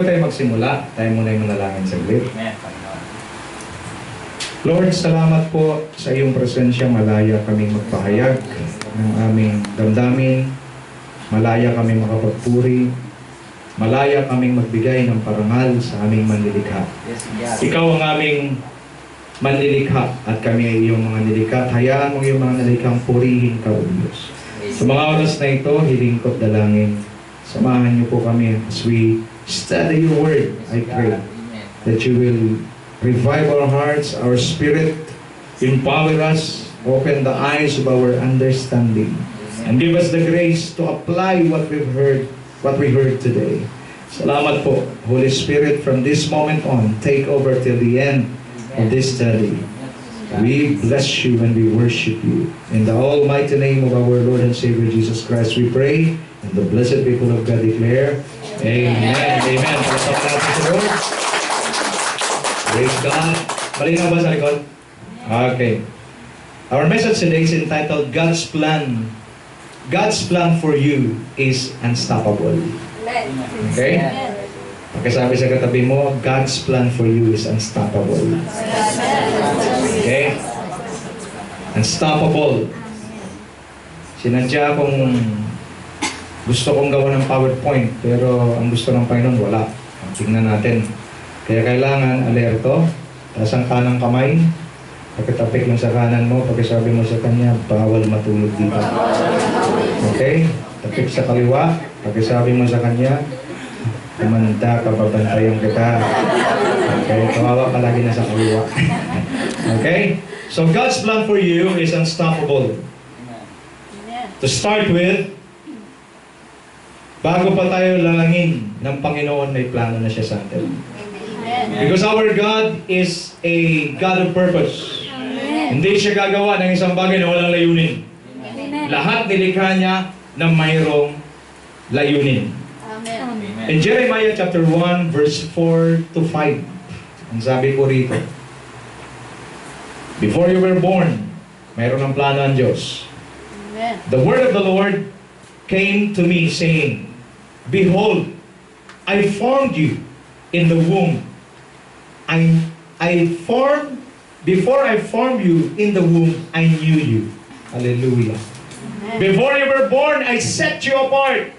Tayo magsimula, tayo muna yung manalangin saglit. Lord, salamat po sa iyong presensya. Malaya kaming magpahayag ng aming damdamin. Malaya kaming makapagpuri. Malaya kaming magbigay ng parangal sa aming manlilikha. Ikaw ang aming manlilikha at kami ay iyong mga nilikha. Hayaan mong iyong mga nilikhang purihin ka, O Diyos. Sa mga oras na ito, hiling ko't dalangin. Samahan niyo po kami as we study your word. I pray that you will revive our hearts, our spirit, empower us, open the eyes of our understanding, and give us the grace to apply what we heard today. Salamat po, Holy Spirit. From this moment on, take over till the end of this study. We bless you and we worship you. In the almighty name of our Lord and Savior Jesus Christ, we pray, and the blessed people of God declare, Amen. Amen. Palapag natin sa Lord. Praise God. Malinaw ba sa likod? Okay. Our message today is entitled, God's Plan. God's plan for you is unstoppable. Okay? Pagkasabi sa katabi mo, God's plan for you is unstoppable. Okay? Unstoppable. Sinadya kong gusto kong gawa ng PowerPoint, pero ang gusto ng Panginoon, wala. Tingnan natin. Kaya kailangan alerto, taas ang kanang kamay, pagkatapik lang sa kanan mo, pagkasabi mo sa kanya, bawal matulog dito. Okay? Tapik sa kaliwa, pagkasabi mo sa kanya, kumanda ka, babantayan kita. Okay? Kawawa ka lagi na sa kaliwa. Okay? So God's plan for you is unstoppable. To start with, bago pa tayo lalangin ng Panginoon, may plano na siya sa atin. Because our God is a God of purpose. Hindi siya gagawa ng isang bagay na walang layunin. Lahat nilikha niya na mayroong layunin. In Jeremiah chapter 1 verse 4 to 5, ang sabi ko rito, before you were born, mayroon ng plano ang Diyos. The word of the Lord came to me saying, Behold, I formed you in the womb. Before I formed you in the womb, I knew you. Hallelujah. Before you were born, I set you apart.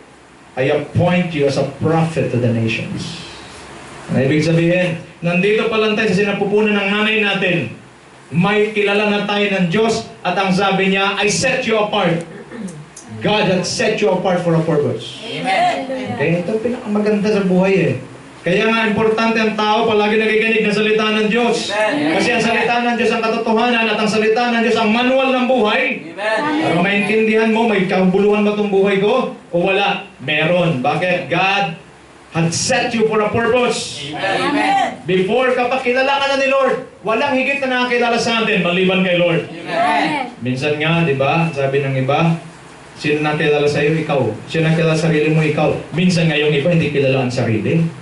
I appoint you as a prophet to the nations. Ano ibig sabihin? Nandito pa lang tayo sa sinapupunan ng nanay natin. May kilala na tayo ng Diyos at ang sabi niya, I set you apart. God has set you apart for a purpose. Amen. Okay? Ito pinakamaganda sa buhay eh. Kaya nga importante ang tao palagi nakikinig ng salita ng Diyos. Amen. Kasi ang salita ng Diyos ang katotohanan at ang salita ng Diyos ang manual ng buhay. Amen. Para maintindihan mo, may kabuluhan ba itong buhay ko? O wala? Meron. Bakit? God had set you for a purpose. Amen. Before kapag kilala ka na ni Lord, walang higit na nakakilala sa atin maliban kay Lord. Amen. Minsan nga, di ba, sabi ng iba, sino nakilala sa iyo? Ikaw. Sino nakilala sa sarili mo? Ikaw. Minsan nga yung iba hindi kilala ang sarili.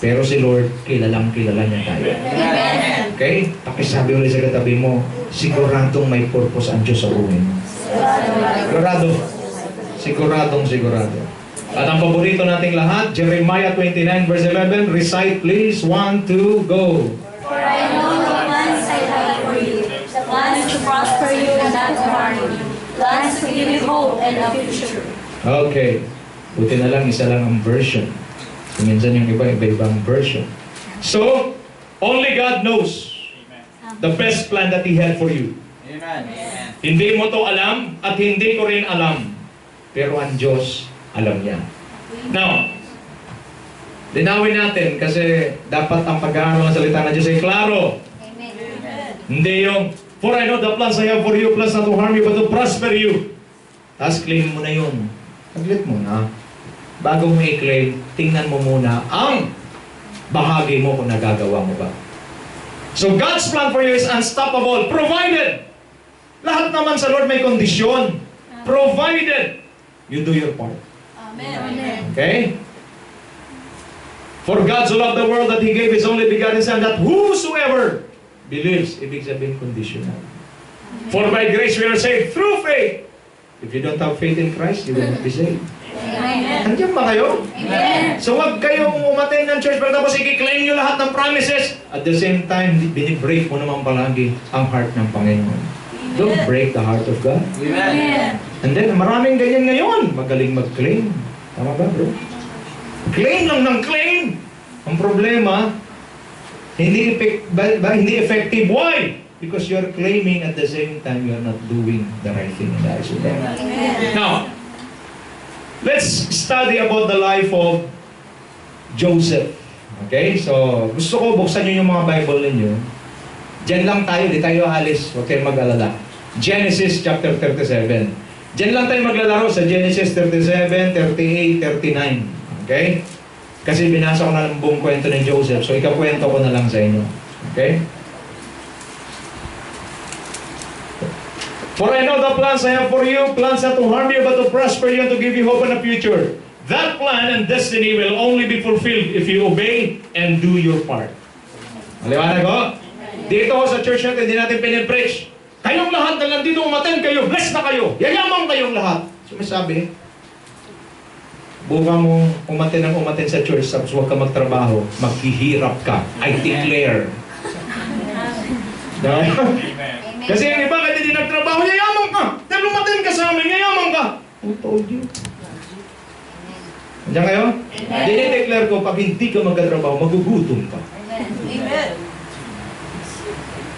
Pero si Lord, kilalang kilala niya tayo. Amen. Okay? Pakisabi ulit sa katabi mo, siguradong may purpose ang Diyos sa buhay mo. Sigurado. Sigurado. At ang paborito nating lahat, Jeremiah 29 verse 11, recite please, 1, 2, go. For I know the plans I have for you, the plans to prosper you and not to harm you, plans to give you hope and a future. Okay. Buti na lang, isa lang ang version. Minsan yung iba-ibang version. So, only God knows the best plan that He had for you. Amen. Hindi mo to alam at hindi ko rin alam. Pero ang Diyos, alam niya. Now, linawin natin kasi dapat ang pag-aaral ng salita ng Diyos ay klaro. Amen. Hindi yung, for I know the plans I have for you, plans not to harm you, but to prosper you. Tapos claim mo na yun. Saglit mo na. Bago mo i-claim, tingnan mo muna ang bahagi mo kung nagagawa mo ba. So God's plan for you is unstoppable, provided. Lahat naman sa Lord may kondisyon. Provided you do your part. Amen. Okay? For God so loved the world that He gave His only begotten Son, that whosoever believes, ibig sabihin conditional. For by grace we are saved through faith. If you don't have faith in Christ, you will not be saved. Amen. Nandiyan ba kayo? Amen. So wag kayong umattend ng church pero tapos i-claim nyo lahat ng promises. At the same time, binibreak mo naman palagi ang heart ng Panginoon. Don't break the heart of God. Amen. And then, maraming ganyan ngayon. Magaling mag-claim. Tama ba, bro? Claim lang ng claim. Ang problema, hindi effective. Why? Because you're claiming at the same time you're not doing the right thing in the eyes of God. Amen. Now, let's study about the life of Joseph. Okay? So, gusto ko buksan nyo yung mga Bible ninyo. Diyan lang tayo, di tayo alis. Huwag kayong mag-alala. Genesis chapter 37. Diyan lang tayo maglalaro sa Genesis 37, 38, 39. Okay? Kasi binasa ko na ng buong kwento ni Joseph. So, ikakwento ko na lang sa inyo. Okay? For I know the plans I have for you, plans not to harm you, but to prosper you and to give you hope in the future. That plan and destiny will only be fulfilled if you obey and do your part. Maliwanag ko? Dito sa church natin, hindi natin pinipreach. Kayong lahat na lang dito umaten kayo, blessed na kayo, yayaman kayong lahat. Sumasabi, buka mo umaten sa church, tapos huwag ka magtrabaho, maghihirap ka. I declare. Kasi yung iba, kahit hindi nagtrabaho, yayaman ka. Dahil umaten ka sa amin, yayaman ka. Who told you? Andiyan kayo? Dinideclare ko, pag hindi ka magkatrabaho, magugutom ka. Amen.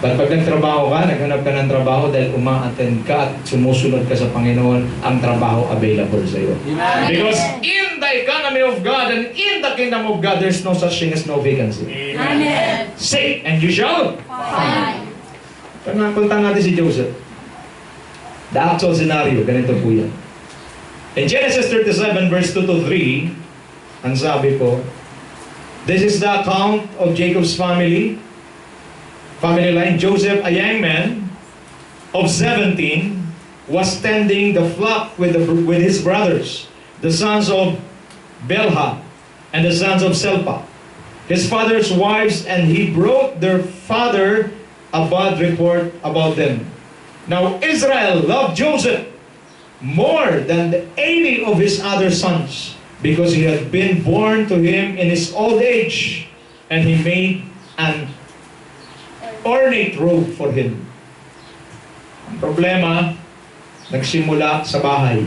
But pag nagtrabaho ka, naghanap ka ng trabaho dahil uma-attend ka at sumusunod ka sa Panginoon, ang trabaho available sa iyo. Because in the economy of God and in the kingdom of God, there's no such thing as no vacancy. Amen. Seek and you shall. Find. Punta natin si Joseph. The actual scenario, ganito po yan. In Genesis 37 verse 2 to 3, ang sabi po, this is the account of Jacob's family line. Joseph, a young man of 17, was tending the flock with his brothers, the sons of Belha and the sons of Selpa, his father's wives, and he brought their father a bad report about them. Now Israel loved Joseph more than the 80 of his other sons, because he had been born to him in his old age, and he made an ornate robe for him. Ang problema, nagsimula sa bahay.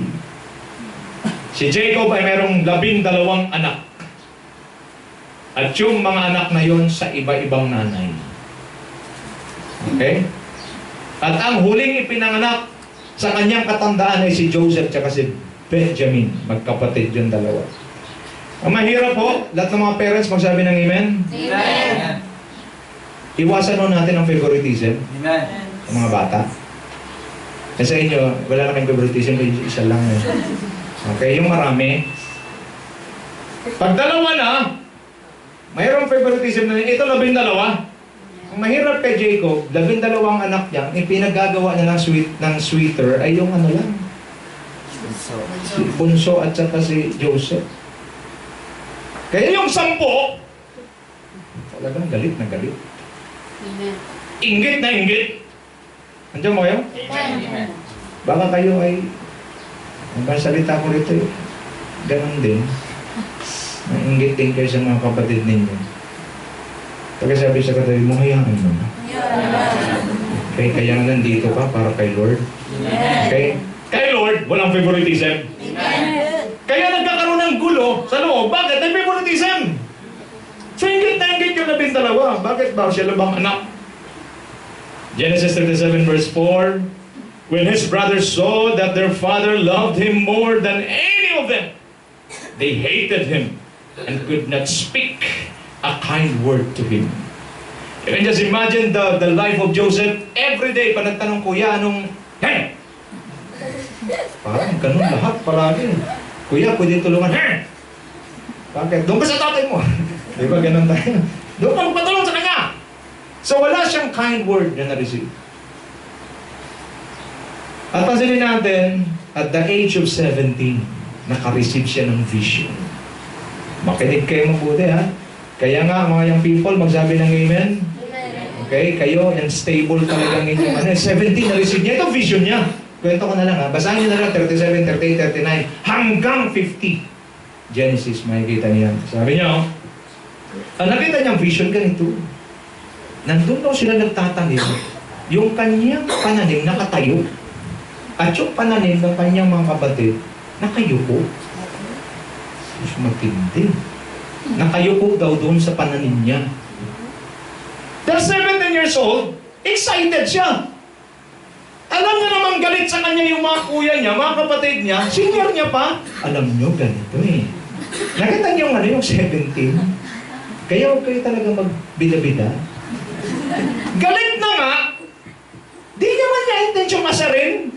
Si Jacob ay merong 12 anak. At yung mga anak na yon sa iba-ibang nanay. Okay? At ang huling ipinanganak sa kanyang katandaan ay si Joseph at si Benjamin. Magkapatid yung dalawa. Ang mahirap po, lahat ng mga parents magsabi ng amen? Amen. Iwasan mo natin ang favoritism Amen. ng mga bata. Kasi sa inyo, wala namang favoritism, isa lang. Okay, yung marami. Pag dalawa na, mayroong favoritism na ito 12. Ang mahirap kay Jacob, 12 anak niya, yung pinaggagawa niya ng sweater ay yung ano lang. Si Bunso at saka si Joseph. Kaya yung 10, talagang galit na galit. Amen. Inggit na inggit. Andiyan mo kayo? Amen. Baka kayo ay, ang salita ko rito, ganun din. Nainggit din kayo sa mga kapatid ninyo. Pagkasabi sa katabi mo, hayaan mo na. Okay, kaya nga nandito ka para kay Lord. Okay? Kay Lord, walang favoritism. Amen. Kaya nagkakaroon ng gulo sa loob. Bakit? May favoritism. So, inggit na inggit yung 12. Bakit ba siya labang anak? Genesis 37 verse 4, when his brothers saw that their father loved him more than any of them, they hated him and could not speak a kind word to him. You can just imagine the life of Joseph. Every day, pag nagtanong kuya, anong, hey! Parang ganun lahat palagi. Kuya, pwede tulungan, hey! Bakit? Doon ka sa tatay mo. Di ba ganun tayo? Doon ka magpatulong sa kanya. So wala siyang kind word na na-receive. At pansinin natin, at the age of 17, naka-receive siya ng vision. Makinig kayo mabuti ha. Kaya nga mga young people, magsabi ng amen. Okay, kayo and stable talagang inyong 17 na-receive niya. Ito vision niya. Kwento ko na lang ha. Basahin niyo na lang 37, 38, 39 hanggang 50. Genesis, makikita niya. Sabi niya, nakita niyang vision ganito. Nandun daw sila nagtatanim. Yung kanyang pananim nakatayo. At yung pananim ng kanyang mga kapatid, nakayuko. Mas matindi. Nakayuko daw doon sa pananim niya. They're 17 years old, excited siya. Alam niya naman galit sa kanya yung mga kuya niya, mga kapatid niya, senior niya pa. Alam niyo, ganito eh. Nakita niyo yung 17? Kaya huwag kayo talaga magbida-bida. Galit na nga, di naman niya intensyon masarin.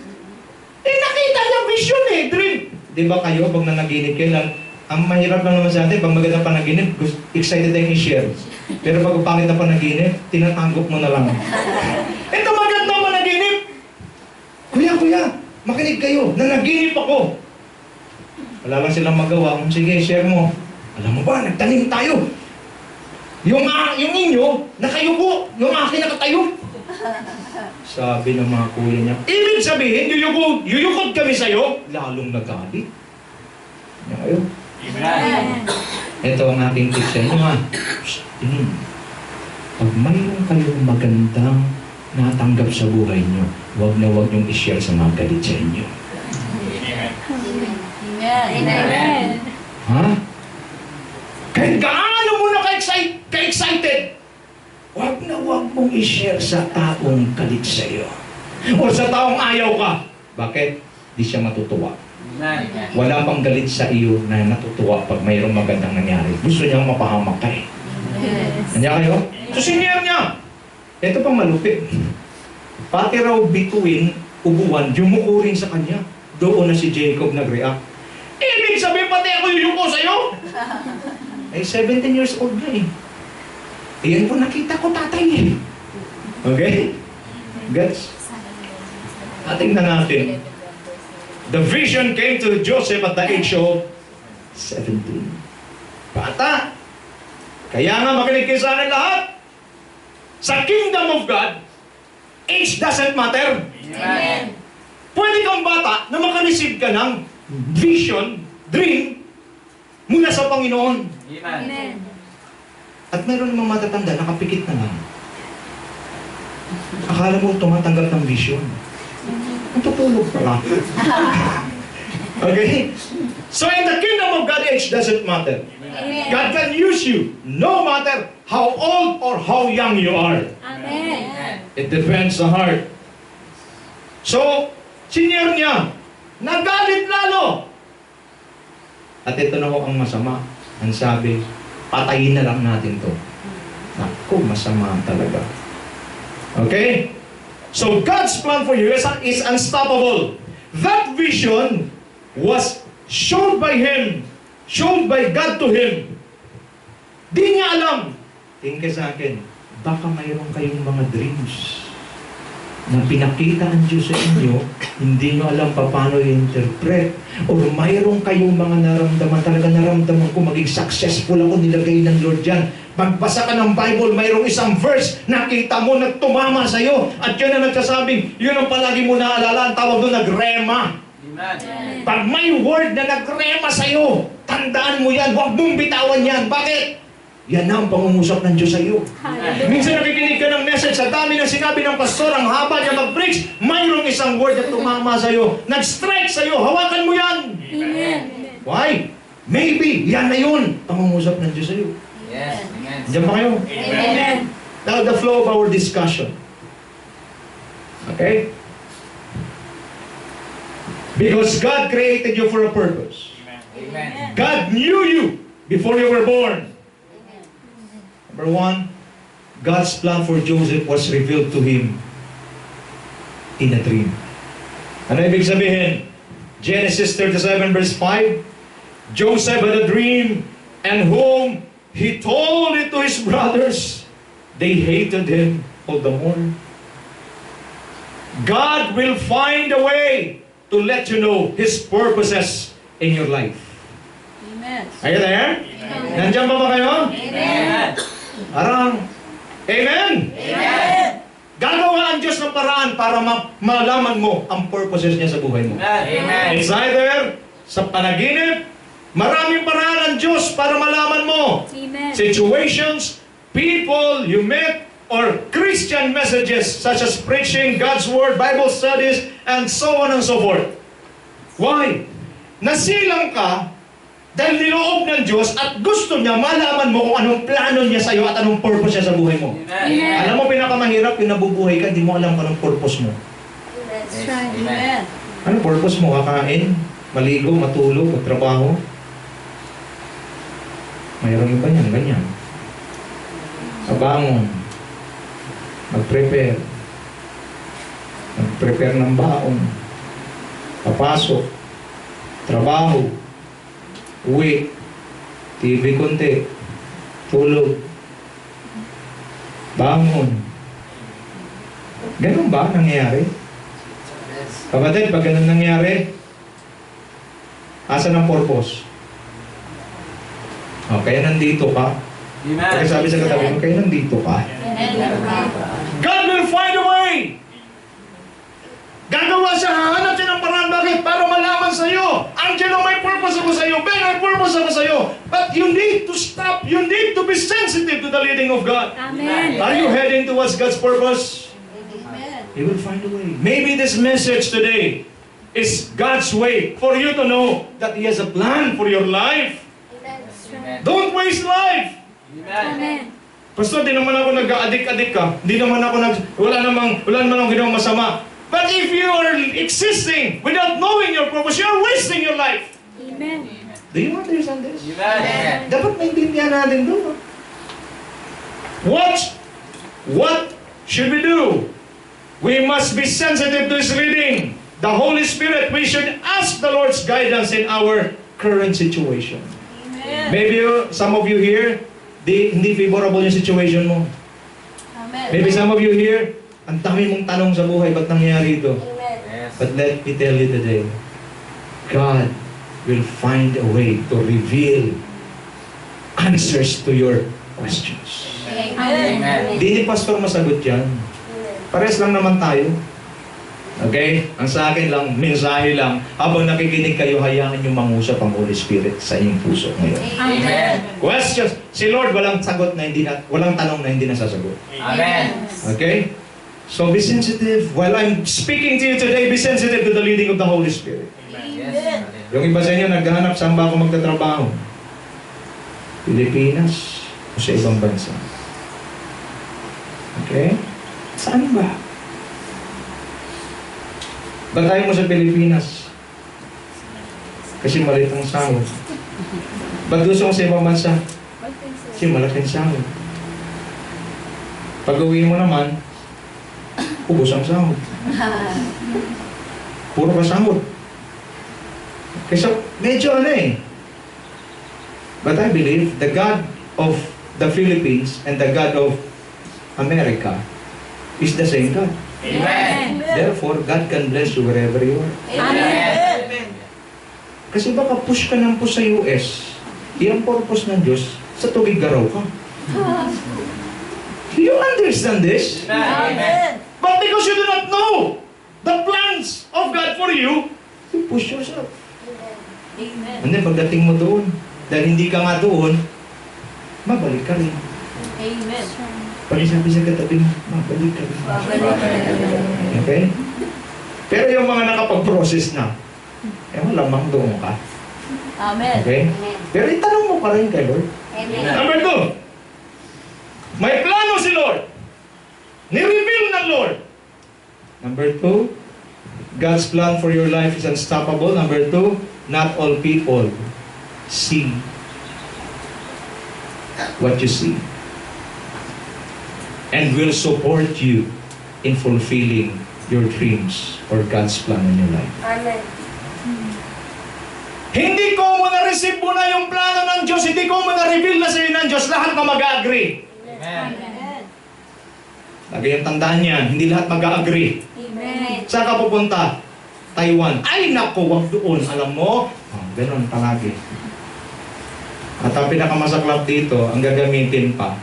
Nakita niya vision eh, dream. Di ba kayo, pag nanaginip kayo lang, ang mahirap lang naman sa atin, pag maganda panaginip, excited tayong i-share. Pero pag pangit na panaginip, tinatanggap mo na lang. Ito maganda panaginip! Kuya, makinig kayo, nanaginip ako. Wala lang silang magawa. Sige, share mo. Alam mo ba, nagtanim tayo. Yung inyo, nakayuko. Yung akin nakatayo. Sabi ng mga kuya niya, ibig sabihin, yuyukod kami sa'yo. Lalong nagalit. Ngayon. Amen. Ito ang aking tip sa inyo ha. Tingin. Pag mayroon kayong magandang natanggap sa buhay nyo, huwag na huwag niyong i-share sa mga galit sa inyo. Amen. Ha? Kahit gaano mo na ka-excited, huwag na huwag mong i-share sa taong galit sa iyo. O sa taong ayaw ka. Bakit? Di siya matutuwa. Wala pang galit sa iyo na natutuwa pag mayroong magandang nangyari. Gusto niyang mapahamak ka eh. Nandiyan kayo? So senior niya. Ito pang malupit. Pati raw bituin, ubuan, yumuko rin sa kanya. Doon na si Jacob nag-react. Ibig sabihin pati ako yuyuko sa'yo? Ay, 17 years old na eh. Iyan po nakita ko tatay eh. Okay? Guys, tingnan natin. The vision came to Joseph at the age of 17. Bata! Kaya nga makinig kayo sa akin lahat. Sa kingdom of God, age doesn't matter. Amen. Pwede kang bata na makareceive ka ng vision, dream, mula sa Panginoon. Amen. At mayroon namang matatanda, nakapikit na lang. Akala mo tumatanggap ng vision. Natutulog pala. Okay? So in the kingdom of God, age doesn't matter. Amen. God can use you no matter how old or how young you are. Amen. It depends sa heart. So, senior niya, nagalit lalo. At ito na ho ang masama. Ang sabi, patayin na lang natin to. Naku, masama talaga. Okay? So God's plan for you is unstoppable. That vision was shown by Him, shown by God to him. Di niya alam. Tingin ka sa akin, baka mayroon kayong mga dreams na pinakita ang Diyos sa inyo, hindi nyo alam paano i-interpret, o mayroon kayong mga naramdaman, talaga naramdaman ko maging successful ako, nilagay ng Lord dyan. Pagbasa ka ng Bible, mayroong isang verse, nakita mo, nagtumama sa'yo, at yun ang nagsasabing, yun ang palagi mo naaalala, ang tawag doon, nagrema. Amen. Pag may word na nagrema sa'yo, tandaan mo yan, huwag mong bitawan yan. Bakit? Yan na ang pangungusap ng Diyos sa'yo. Minsan nakikinig ka ng message, sa dami ng sinabi ng pastor, ang haba niya mag-preach, mayroong isang word na tumama sa'yo, nag-strike sa'yo, hawakan mo yan. Amen. Why? Maybe, yan na yun, pangungusap ng Diyos sa'yo. Yes. Amen. Diyan ba kayo? Amen. Now the flow of our discussion. Okay? Because God created you for a purpose. Amen. God knew you before you were born. Number one, God's plan for Joseph was revealed to him in a dream. Ano ibig sabihin? Genesis 37 verse 5, Joseph had a dream, and whom he told it to his brothers. They hated him all the more. God will find a way to let you know His purposes in your life. Amen. Are you there? Nandiyan ba kayo? Amen. Parang, Amen! Amen. Gagawa ang Diyos ng paraan para malaman mo ang purposes niya sa buhay mo. Amen. It's either sa panaginip, maraming paraan ang Diyos para malaman mo. Amen. Situations, people you met, or Christian messages such as preaching, God's Word, Bible studies, and so on and so forth. Why? Nasilang ka dahil niloob ng Diyos at gusto niya malaman mo kung anong plano niya sa iyo at anong purpose niya sa buhay mo. Amen. Alam mo, pinakamahirap yung nabubuhay ka, hindi mo alam kung anong purpose mo. That's right. Amen. Anong purpose mo? Kakain, maligo, matulog, magtrabaho? Mayroong iba niyan, ganyan. Kabangon, mag-prepare ng baon, papasok, trabaho, uwi, TV konti, tulog, bangon. Ganun ba nangyayari? Kapatid, pag ganun nangyayari, asan ang purpose? O, kaya nandito ka. Kaya sabi sa katabi mo, kaya nandito ka. God will find a way! Gagawa siya, hahanap siya ng paraan. Bakit? Para malaman sa iyo. Angelo, may purpose ako sa iyo. Ben, may purpose ako sa iyo. But you need to stop. You need to be sensitive to the leading of God. Amen. Are you heading towards God's purpose? Amen. He will find a way. Maybe this message today is God's way for you to know that He has a plan for your life. Amen. Don't waste life. Amen. Pastor, di naman ako nag-addict ka. Di naman ako wala naman akong ginawang masama. But if you are existing without knowing your purpose, you are wasting your life. Amen. Do you understand this? Amen. Dapat maintindihan natin doon. What should we do? We must be sensitive to His leading. The Holy Spirit, we should ask the Lord's guidance in our current situation. Amen. Maybe some of you here, hindi favorable yung situation mo. Amen. Maybe some of you here, ang dami mong tanong sa buhay, ba't nangyayari ito? Yes. But let me tell you today, God will find a way to reveal answers to your questions. Amen. Hindi ni Pastor masagot yan. Pares lang naman tayo. Okay? Ang sa akin lang, mensahe lang, habang nakikinig kayo, hayaan niyo mangusap ang Holy Spirit sa inyong puso ngayon. Amen. Questions. Si Lord walang sagot na hindi walang tanong na hindi nasasagot. Amen. Okay? So be sensitive. While I'm speaking to you today, be sensitive to the leading of the Holy Spirit. Yes. Yung iba sa inyo, naghahanap saan ba ako magtatrabaho? Pilipinas o sa ibang bansa? Okay? Saan ba? Ba't tayo mo sa Pilipinas? Kasi maliit ang sahod. Ba't gusto mo sa ibang bansa? Kasi malaking sahod. Pag uwi mo naman, ubos ang sahod. Puro ka sahod. Kasi medyo But I believe the God of the Philippines and the God of America is the same God. Amen. Therefore, God can bless you wherever you are. Amen. Kasi baka push ka ng push sa US, yung purpose ng Diyos, sa tubig garaw ka. Do you understand this? Amen. But because you do not know the plans of God for you, you push yourself. Amen. And then pagdating mo doon, dahil hindi ka nga doon, mabalik ka rin. Amen. Pag sabi sa katabi mo, mabalik ka rin. Okay? Pero yung mga nakapag-process na, malamang doon ka. Amen. Okay? Pero itanong mo pa rin kay Lord. Number 2, may plano si Lord. Ni-reveal ng Lord. Number 2, God's plan for your life is unstoppable. Number 2, not all people see what you see and will support you in fulfilling your dreams or God's plan in your life. Amen. Hindi ko mo na-receive mo na yung plano ng Diyos, hindi ko mo na-reveal na sa'yo ng Diyos, lahat ka mag-agree. Amen. Lagi yung tandaan niyan, hindi lahat mag-agree. Amen. Saan ka pupunta? Taiwan. Ay nako, wag doon. Alam mo? Ganun palagi. At ang pinakamasaklap dito, ang gagamitin pa,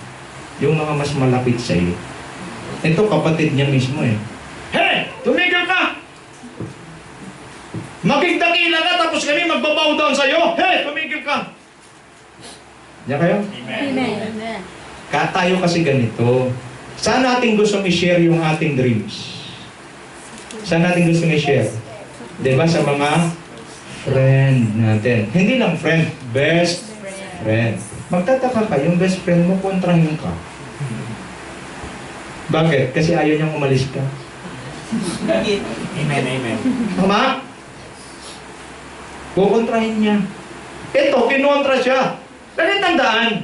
yung mga mas malapit sa iyo. Ito kapatid niya mismo eh. Hey! Tumigil ka! Magigdakila ka tapos kami magbabow down sa'yo. Hey! Tumigil ka! Diyan kayo? Amen. Amen. Tayo kasi ganito. Saan natin gustong i-share yung ating dreams? Saan natin gustong i-share? Diba sa mga friend natin. Hindi lang friend, best friend. Magtataka ka, yung best friend mo, kontrahin ka. Bakit? Kasi ayaw niyang umalis ka. Amen, amen. Tama? Kukontrahin niya. Ito, kinontra siya. Dahil tandaan,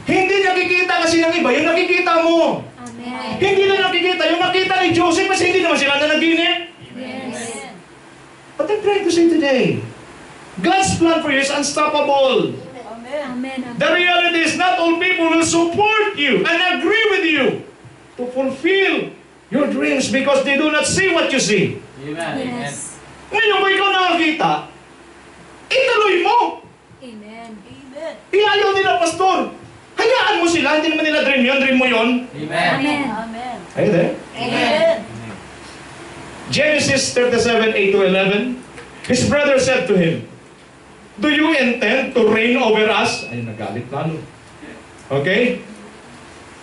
hindi nakikita kasi ng iba, yung nakikita mo. Amen. Hindi na nakikita, yung nakita ni Joseph kasi hindi naman sila nanaginip. Yes. But I'm trying to say today, God's plan for you is unstoppable. Amen. Amen. The reality is not all people will support you and agree with you to fulfill your dreams because they do not see what you see. Amen, amen. Yes. Ngayon kung ikaw nakakita, ituloy mo. Amen. Amen. Iayaw nila, pastor. Hayaan mo sila, hindi naman nila dream mo yun. Amen. Amen. Amen. Ayun eh. Amen. Genesis 37:8-11. His brother said to him, "Do you intend to reign over us?" Ay, nagalit lalo. Okay?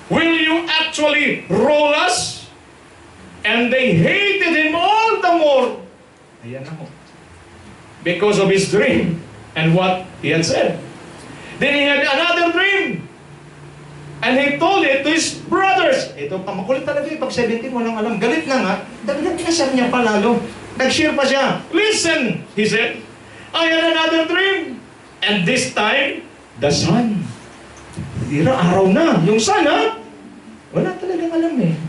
"Will you actually rule us?" And they hated him all the more. Ayan na ho. Because of his dream and what he had said. Then he had another dream. And he told it to his brothers. Ito, makulit talaga yung pag 17, walang alam. Galit na nga. Dagdag kasal niya pa lalo. Nag-share pa siya. "Listen," he said, "I had another dream. And this time, the sun." Dira, araw na. Yung sun, ha? Wala talagang alam eh.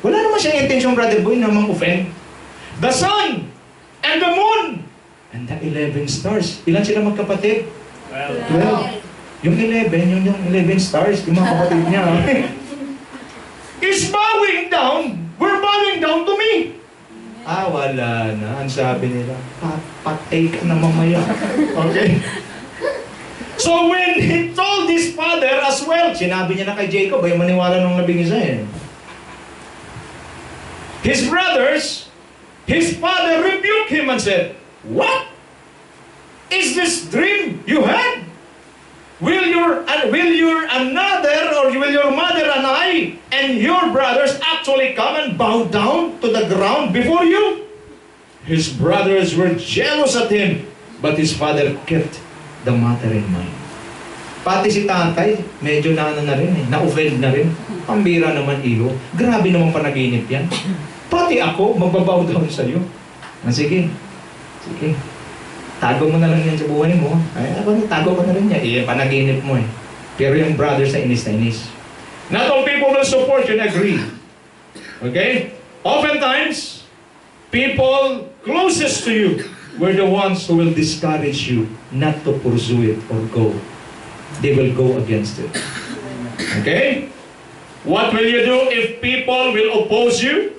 Wala naman siyang intention, Brother Boy, na mang-offend. "The sun and the moon and the 11 stars." Ilan sila magkapatid? 12. Yung 11, yung 11 stars, yung mga kapatid niya. "Is bowing down, we're bowing down to me." Ah, wala na. Ang sabi nila, patay ka na mamaya. Okay? So when he told his father as well, sinabi niya na kay Jacob, ay maniwala nung labing isa eh. His brothers, his father rebuked him and said, "What is this dream you had? Will your mother and I and your brothers actually come and bow down to the ground before you?" His brothers were jealous at him, but his father kept the matter in mind. Pati si tatay, medyo na rin eh, na-offend na rin. Pambira naman iyo. Grabe naman panaginip yan. Pati ako, magbabow down sa'yo. Sige. Tago mo na lang yan sa buhay mo. Ay, tago ko na rin yan. Panaginip mo eh. Pero yung brothers na inis. Not all people will support you and agree. Okay? Oftentimes, people closest to you were the ones who will discourage you not to pursue it or go. They will go against it. Okay? What will you do if people will oppose you?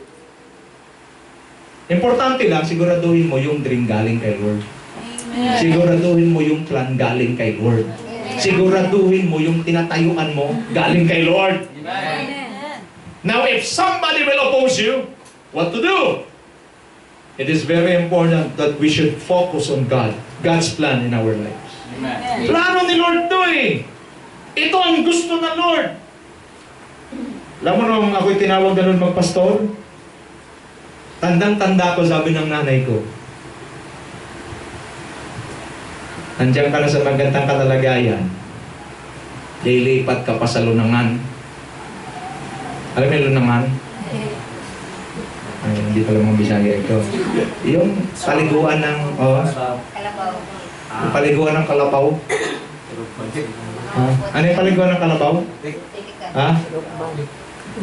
Importante lang, siguraduhin mo yung dream galing kay Lord. Amen. Siguraduhin mo yung plan galing kay Lord. Siguraduhin mo yung tinatayuan mo galing kay Lord. Amen. Now, if somebody will oppose you, what to do? It is very important that we should focus on God, God's plan in our lives. Amen. Plano ni Lord to eh. Ito ang gusto ng Lord. Alam mo nung ako'y tinawag na nun magpastor, tandang-tanda ko, sabi ng nanay ko, "Nandiyan ka na sa magandang katalagayan, lilipat ka pa sa lunangan." Alam mo yung lunangan? Ay, hindi pala mga Bisaya ito. Yung paliguan ng, yung paliguan ng kalabaw. Ano yung paliguan ng kalabaw? Ha?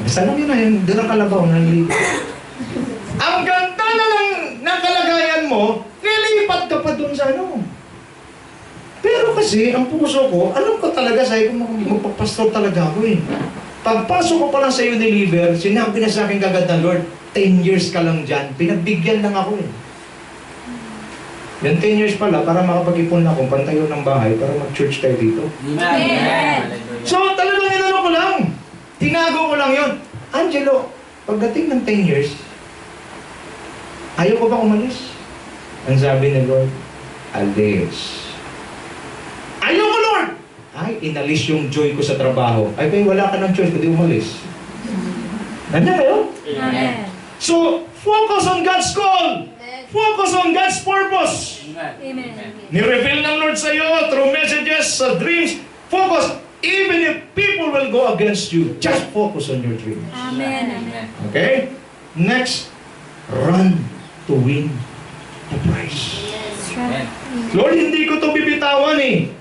Basta lang yun na yun, doon ang kalabaw, nalilipat. Ang ganda na ng kalagayan mo, nilipat ka pa doon sa ano. Pero kasi, ang puso ko, alam ko talaga sa'yo kung magpapastor talaga ako eh. Pagpasok ko pa lang sa Unilever, sinabi na sa akin kagad ng Lord, 10 years ka lang dyan. Pinagbigyan lang ako eh. Yan 10 years pala, para makapag-ipon na akong pantayo ng bahay para mag-church tayo dito. Amen. So, talagang inano ko lang. Tinago ko lang yun. Angelo, pagdating ng 10 years, ayaw ko ba umalis? Ang sabi ni Lord, alis. Ayaw ko, Lord! Ay, inalis yung joy ko sa trabaho. Ay, kaya wala ka ng choice, kundi umalis. Nandiyan kayo? Amen. So, focus on God's call. Focus on God's purpose. Amen. Ni-reveal ng Lord sa iyo through messages, sa dreams. Focus. Even if people will go against you, just focus on your dreams. Amen. Amen. Okay? Next, run to win the prize. Lord, hindi ko to bibitawan eh.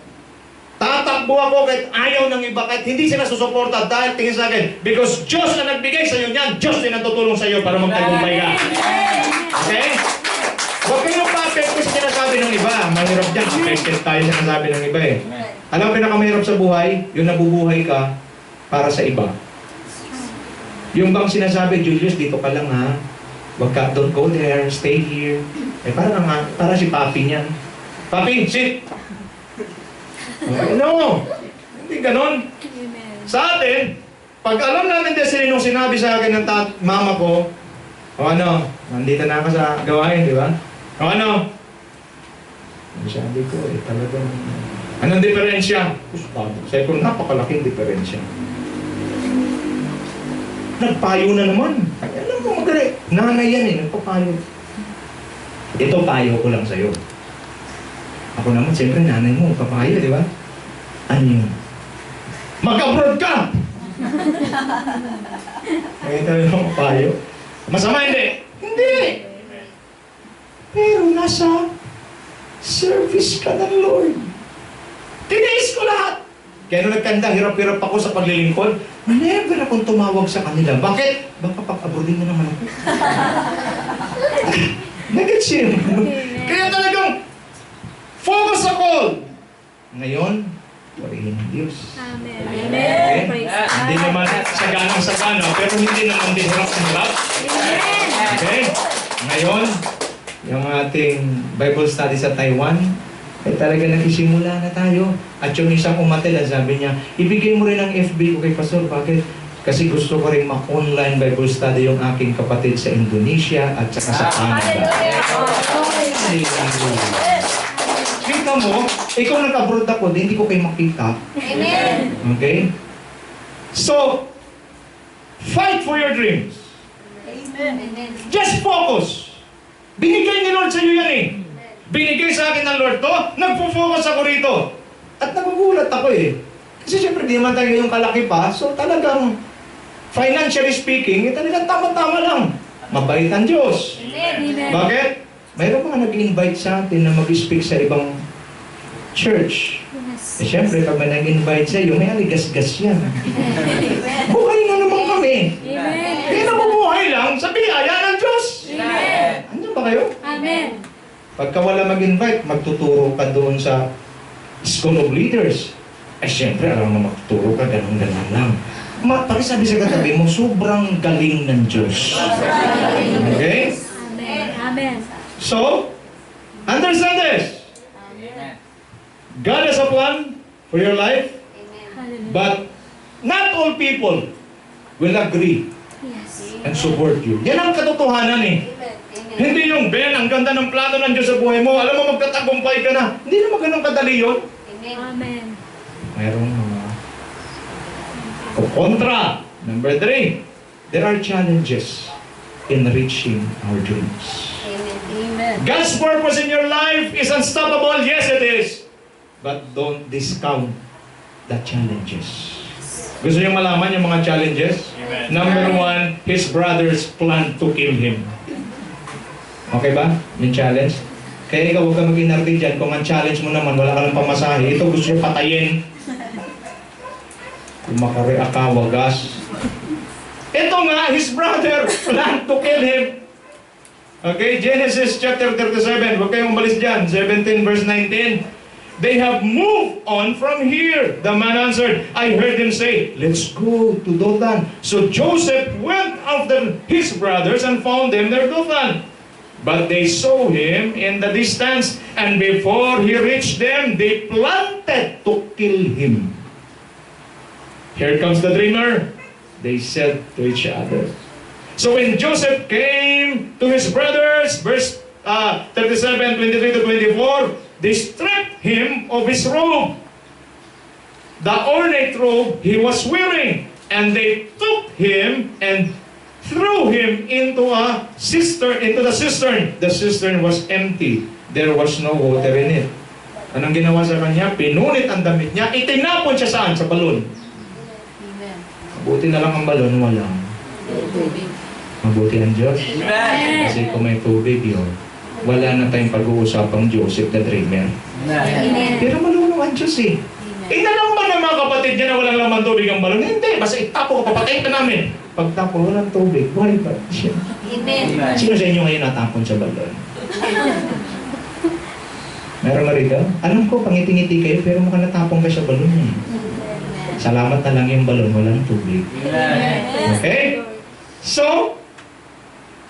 Tatakbo ako kahit ayaw ng iba, kahit hindi sila susuporta dahil tingin sa akin. Because Diyos na nagbigay sa iyo niyan, Diyos din ang tutulong sa iyo para magtagumpay ka. Okay? Huwag kayong pa-affected sa sinasabi ng iba. Mahirap dyan. Affected tayo sa sinasabi ng iba eh. Alam mo, pinakamahirap sa buhay, yung nabubuhay ka para sa iba. Yung bang sinasabi, Julius, dito ka lang ha. Wag ka, don't go there, stay here. Eh, para si Papi niyan. Papi, sit! Okay, no! Hindi ganon. Amen. Sa atin, pag alam natin din nung sinabi sa akin ng mama ko, o ano, nandito na ako sa gawain, di ba? O ano? Sabi ko, talagang, anong diferensya? Sabi ko, napakalaking diferensya. Nagpayo na naman. Alam mo, magaling. Nanay yan eh, nagpapayo. Ito, payo ko lang sa'yo. Ako naman, siyempre, nanay mo, papayo, di ba? Ano yun? Mag-abroad ka! Ngayon tayo ng papayo. Masama hindi? Hindi! Pero nasa service ka ng Lord. Tiniis ko lahat. Kaya nung nagkanda, hirap-hirap ako sa paglilingkod, never akong tumawag sa kanila. Bakit? Baka pag-abroadin na naman ako. Nag-gets yun. Kaya talagang focus sa call. Ngayon, purihin ang Diyos. Amen. Okay? Praise God. Hindi naman saganang-sagana, pero hindi naman din hirap-hirap. Amen. Okay? Ngayon, yung ating Bible study sa Taiwan, ay talaga nagsisimula na tayo. At yung isang umatel, sabi niya, ibigay mo rin ang FB ko kay Pastor. Bakit? Kasi gusto ko rin ma-online Bible study yung aking kapatid sa Indonesia at saka sa Canada. Hallelujah. Kita mo, ikaw nag-abroad ako, hindi ko kayo makita. Amen. Okay? So, fight for your dreams. Amen. Just focus. Binigay ni Lord sa iyo yan eh. Binigay sa akin ng Lord to, nagpo-focus ako rito. At nagugulat ako eh. Kasi siyempre di naman tayo yung kalaki pa, so talagang financially speaking, talagang tama-tama lang. Mabait ang Diyos. Amen. Bakit? Mayroon mga nag-invite sa atin na mag-speak sa ibang church. Eh siyempre, pag may nag-invite sa iyo, may aligas-gas yan. Buhay na naman kami. Amen. Kaya nabubuhay lang sa biyaya ng Diyos. Amen. Andiyan ba kayo? Amen. Pagka wala mag-invite, magtuturo ka doon sa School of Leaders. Eh siyempre, alam mo magtuturo ka, ganun-ganun lang. Pakisabi sa katabi mo, sobrang galing ng Diyos. Okay? Amen. Amen. So, understand this. God has a plan for your life, Hallelujah. but not all people will agree Yes. and support you. Yan ang katotohanan eh. Hindi yung, Ben, ang ganda ng plano ng Diyos sa buhay mo. Alam mo, magtatagumpay ka na. Hindi naman ganun kadali yun. Amen. Mayroong mga kontra. Number 3, there are challenges in reaching our dreams. Amen. God's purpose in your life is unstoppable. Yes, it is. But don't discount the challenges. Gusto niyo malaman yung mga challenges? Amen. Number 1, his brothers plan to kill him. Okay ba? Yung challenge? Kaya ikaw huwag ka mag-inarte dyan. Kung ang challenge mo naman, wala ka ng pamasahe, ito gusto niyo patayin. Kung makareact ka, wagas. Ito nga, his brother plan to kill him. Okay, Genesis chapter 37. Huwag kayong umalis dyan. 17 verse 19. They have moved on from here. The man answered, I heard them say, let's go to Dothan. So Joseph went after his brothers and found them near Dothan. But they saw him in the distance, and before he reached them, they planted to kill him. Here comes the dreamer. they said to each other. So when Joseph came to his brothers, verse 37, 23 to 24, they stripped him of his robe, the ornate robe he was wearing, and they took him and threw him into the cistern. The cistern was empty. There was no water in it. Anong ginawa sa kanya? Pinunit ang damit niya, itinapon siya saan? Sa balon. Amen. Mabuti na lang ang balon, walang. Mabuti ang Diyos. Amen. Kasi kung may tubig yun, wala na tayong pag-uusapang Joseph the Dreamer. Amen. Pero malunong ang Diyos eh. Inalam ba ng mga kapatid niya na walang laman tubig ang balon? Hindi, basta itapo ko, papatayin ka namin. Pagtapo, walang tubig, buhay pa siya. Amen. Sino sa inyo ngayon natapon sa balon? Meron na rito? Alam ko, pangiti-ngiti kayo, pero mukhang natapon ka sa balon eh. Salamat na lang yung balon, walang tubig. Okay? So,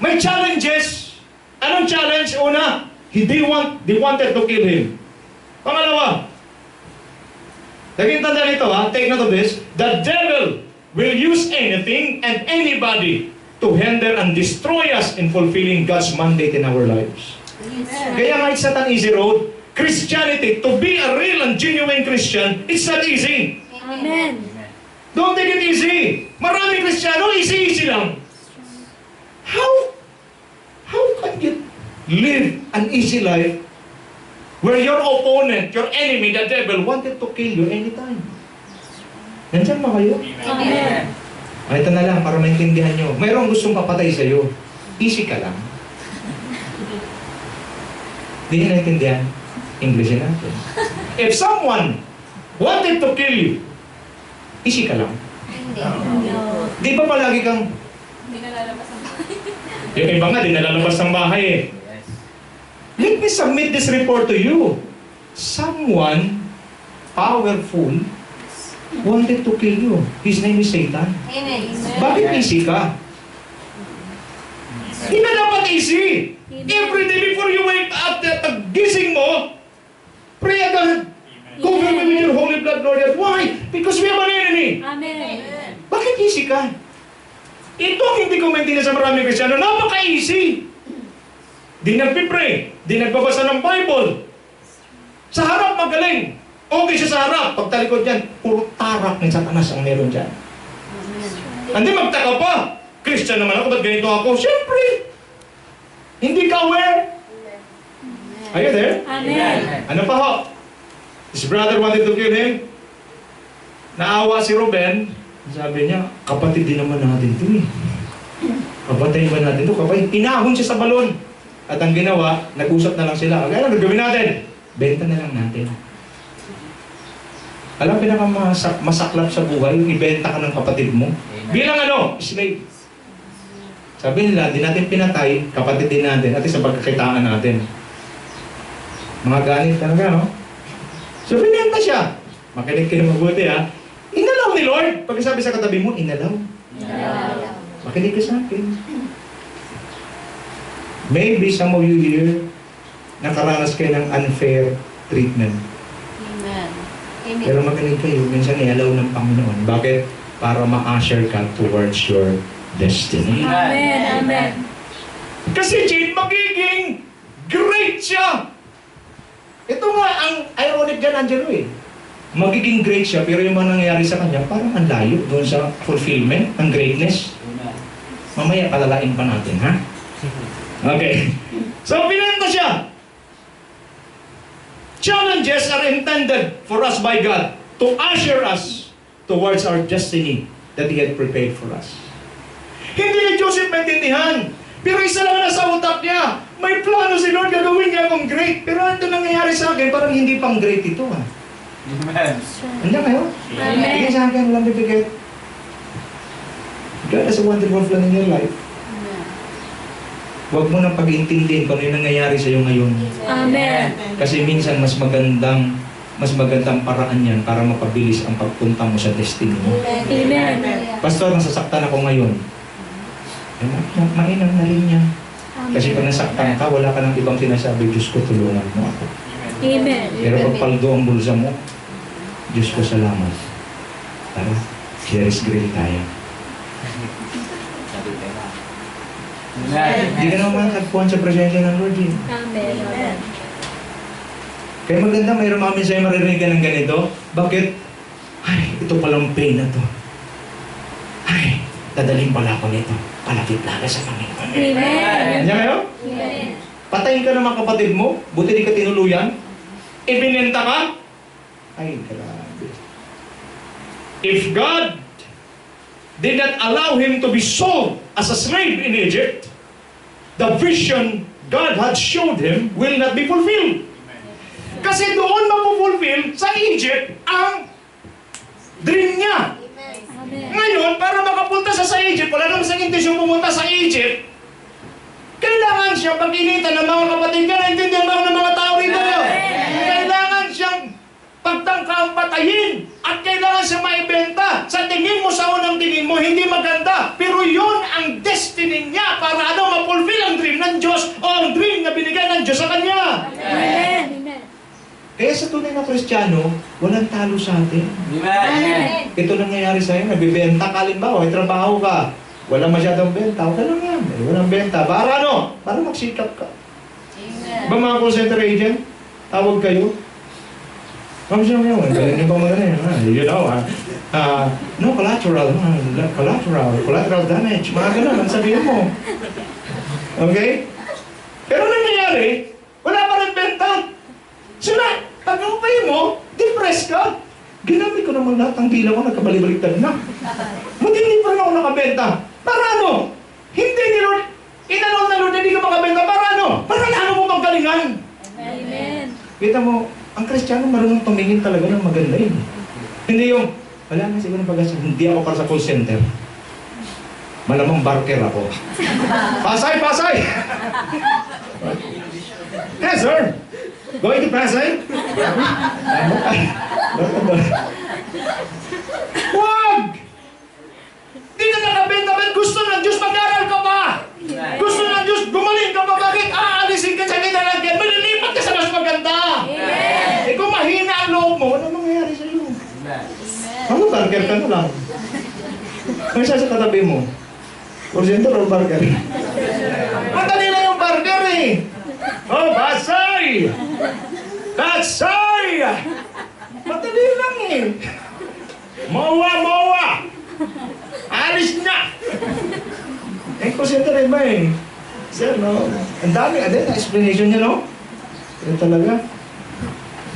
may challenges. Anong challenge? Una, they wanted to kill him. Pangalawa, naging tanda nito ha, take note of this, the devil will use anything and anybody to hinder and destroy us in fulfilling God's mandate in our lives. Kaya nga it's not an easy road. Christianity, to be a real and genuine Christian, it's not easy. Amen. Don't take it easy. Maraming Kristiyano, easy lang. How can you live an easy life where your opponent, your enemy, the devil, wanted to kill you anytime? Nandiyan ba kayo? Amen. Ito na lang, para maintindihan nyo. Mayroong gustong papatay sa'yo. Easy ka lang. Hindi nyo naintindihan? Englishin natin. If someone wanted to kill you, easy ka lang. Di ba palagi kang... Hindi nalalabas ang bahay. Yung iba nga, di nalalabas ng bahay eh. Let me submit this report to you. Someone powerful wanted to kill you. His name is Satan. Amen. Bakit easy ka? Hindi na dapat easy. Every day before you wake up, gising mo, pray agad. Cover me with your holy blood, Lord. Why? Because we have an enemy. Amen. Bakit easy ka? Ito ang hindi ko maintindihan sa maraming Kristiyano. Napaka-easy. Di nagpipray. Di nagbabasa ng Bible. Sa harap magaling. Okay siya sa harap. Pagtalikod yan, puro tarak ng Satanas ang meron dyan. Hindi magtaka pa. Christian naman ako, ba't ganito ako? Siyempre. Hindi ka aware. Are you there? Amen. Ano pa ho? His brother wanted to kill him. Naawa si Ruben. Sabi niya, kapatid din naman natin ito eh. Kapatid ba natin ito? Kapatid, inahon siya sa balon. At ang ginawa, nag-usap na lang sila. Kaya ano gagawin natin? Benta na lang natin. Alam, pinakamasaklap sa buhay, ibenta ka ng kapatid mo. Bilang ano? Slave. Sabi nila, di natin pinatay, kapatid din natin, at sa pagkakitaan natin. Mga ganit talaga, no? So, binenta siya. Makinig kayo mabuti, ha? Inalaw ni Lord. Pag sabi sa katabi mo, inalaw. Makinig ka sa akin. Maybe some of you here, nakaranas kayo ng unfair treatment. Amen. Pero makinig kayo, minsan ialaw ng Panginoon. Bakit? Para ma-usher ka towards your destiny. Amen. Amen. Kasi Jade, magiging great siya. Ito nga ang ironic dyan, Angelo eh. Magiging great siya, pero yung mga nangyayari sa kanya, parang ang layo doon sa fulfillment, ang greatness. Mamaya palalain pa natin, ha? Okay. So, pinanta siya. Challenges are intended for us by God to usher us towards our destiny that He had prepared for us. Hindi ni Joseph maintindihan. Pero isa lang nasa utak niya. May plano si Lord, gagawin niya akong great. Pero ano nangyayari sa akin? Parang hindi pang great ito, ha? Amen. Andiyan kayo? Amen. Bigyan sa akin, walang bibigay. God has a wonderful plan in your life. Huwag mo nang pag-iintindihin kung ano yung nangyayari sa iyo ngayon. Amen. Kasi minsan mas magandang paraan yan para mapabilis ang pagpunta mo sa destiny mo. Amen. Pastor, nasasaktan ako ngayon. Mainam na rin yan. Kasi pag nasaktan ka, wala ka ng ibang sinasabi, Diyos ko, tulungan mo ako. Amen. Pero pag paldo ang bulsa mo, Diyos ko, salamat. Tara, share is grill tayo. Hindi ka naman makakagpuan sa presensya ng Lord. Eh. Amen. Amen. Kaya maganda, mayroon namin sa'yo maririnig ka ng ganito. Bakit? Ay, ito palang pain na to. Ay, dadalhin pala ako nito. Palapit lalo sa Panginoon. Amen. Nandiyan kayo? Amen. Patayin ka ng mga kapatid mo, buti di ka tinuluyan. Ibinenta ka? Ay, grabe. If God did not allow him to be sold as a slave in Egypt, the vision God had showed him will not be fulfilled. Kasi doon mapufulfill sa Egypt ang dream niya. Amen. Ngayon, para makapunta sa Egypt, wala naman sa intensyon pumunta sa Egypt, kailangan siya pag-initan ng mga kapatid niya, naintindihan ba ng mga tao rito? Kailangan siyang pagtangkang patayin at kailangan siya maibenta. Sa tingin mo, sa unang tingin mo, hindi maganda. Pero yun ang destiny niya para ma-fulfill ang dream ng Diyos o ang dream na binigay ng Diyos sa kanya. Amen. Amen. Kaya sa tunay na Kristiyano, walang talo sa atin. Amen. Ito nangyayari sa'yo, nagbibenta ka, halimbawa, may trabaho ka, walang masyadong benta, okay lang yan, walang benta. Para ano? Para magsikap ka. Ba mga call center agent, tawag kayo. Ma'am siya ngayon, galing niyo ba mga ganyan? You know, no collateral damage, mga ganun, ang sabihin mo. Okay? Pero nangyayari, wala pa rin benta. So na, pag upay mo, depressed ka. Ginamit ko naman lahat ng bilang ko, nagkabalibaliktad na. Buti hindi pa rin ako nakabenta. Para ano? Hindi ni Lord, inanaw na Lord, hindi ka makabenta. Para ano? Para ano mo magalingan? Amen. Kita mo, ang Kristiyano marunong tumingin talaga ng maganda yun. Hindi yung, wala na siguro hindi ako para sa call center. Malamang barker ako. Pasay, Pasay! Yes, sir! Going to Pasay? Huwag! Di ka nakabenta, ba't gusto ng Diyos mag-aral ka pa? Gusto ng Diyos gumaling ka pa, bakit aalisin ka sa kinalagyan? Malilipat ka sa mas maganda! Eh kung mahina ang loob mo, ano mangyayari sa'yo? Ano, barker ka na lang? Ano siya sa katabi mo? Porsyento o barker? Madali lang yung barker eh! Oh, Pasay! Pasay! Madali lang eh! Mowa! Alis na! Eh, porsyento rin ba eh? Sir, no? Ang dami, na explanation niya, no? Yan talaga.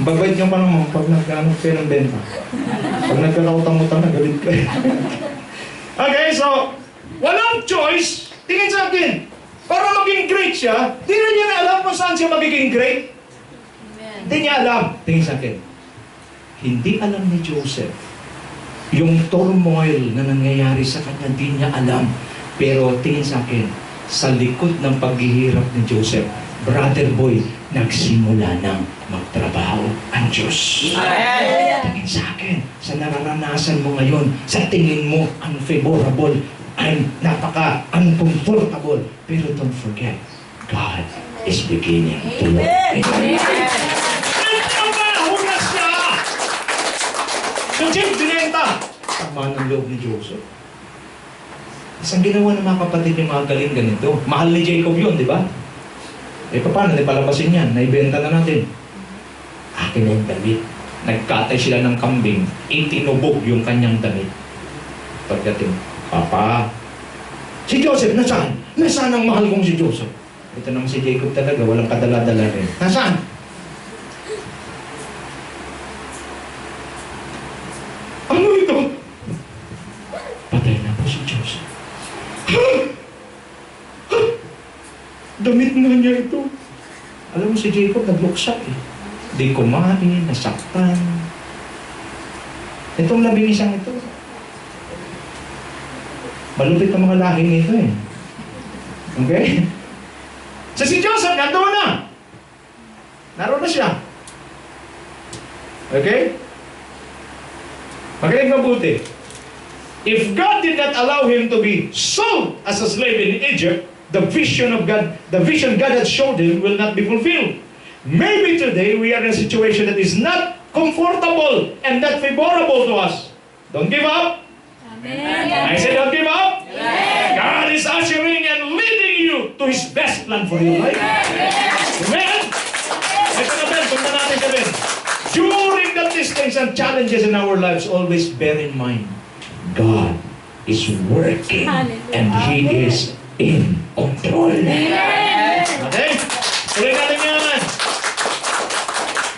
Babait niyo pa naman pag nagkano kayo ng benta. Pag nagkakautang-utang na galit ka. Okay, so, walang choice. Tingin sa akin, para maging great siya, di na niya alam kung saan siya magiging great. Hindi niya alam. Tingin sa akin, hindi alam ni Joseph yung turmoil na nangyayari sa kanya, di niya alam. Pero tingin sa akin, sa likod ng paghihirap ni Joseph, brother boy, nagsimula ng magtrabaho ang Diyos. Tingin sa akin, sa nararanasan mo ngayon, sa tingin mo unfavorable, and napaka-uncomfortable. Pero don't forget, God is beginning to work. Nagtrabaho na siya! So, James, binenta! Tama ng loob ni Joseph. Isang ginawa ng mga kapatid yung mga galing ganito. Mahal ni Jacob yun, di ba? Eh, paano? Palabasin yan. Naibenta na natin. Akin na yung damit. Nagkatay sila ng kambing. Itinubog yung kanyang damit. Pagdating, Papa, si Joseph, nasaan? Nasaan ang mahal kong si Joseph? Ito naman si Jacob talaga, walang kadala-dala rin. Nasaan? Ano ito? Patay na po si Joseph. Damit na niya ito. Alam mo si Jacob, nagluksak eh. Di kumain, nasaktan. Itong labing isang ito. Malupit ang mga lahing ito eh. Okay? So si Joseph, nandoon na. Naroon na siya. Okay? Magaling mabuti. If God did not allow him to be sold as a slave in Egypt, the vision God had showed him will not be fulfilled. Maybe today we are in a situation that is not comfortable and not favorable to us. Don't give up. Amen. I said don't give up. plan for your life. Amen? Ito na Ben, punta natin ka Ben. During the testings and challenges in our lives, always bear in mind, God is working and He is in control. Okay? Tuloy natin yan.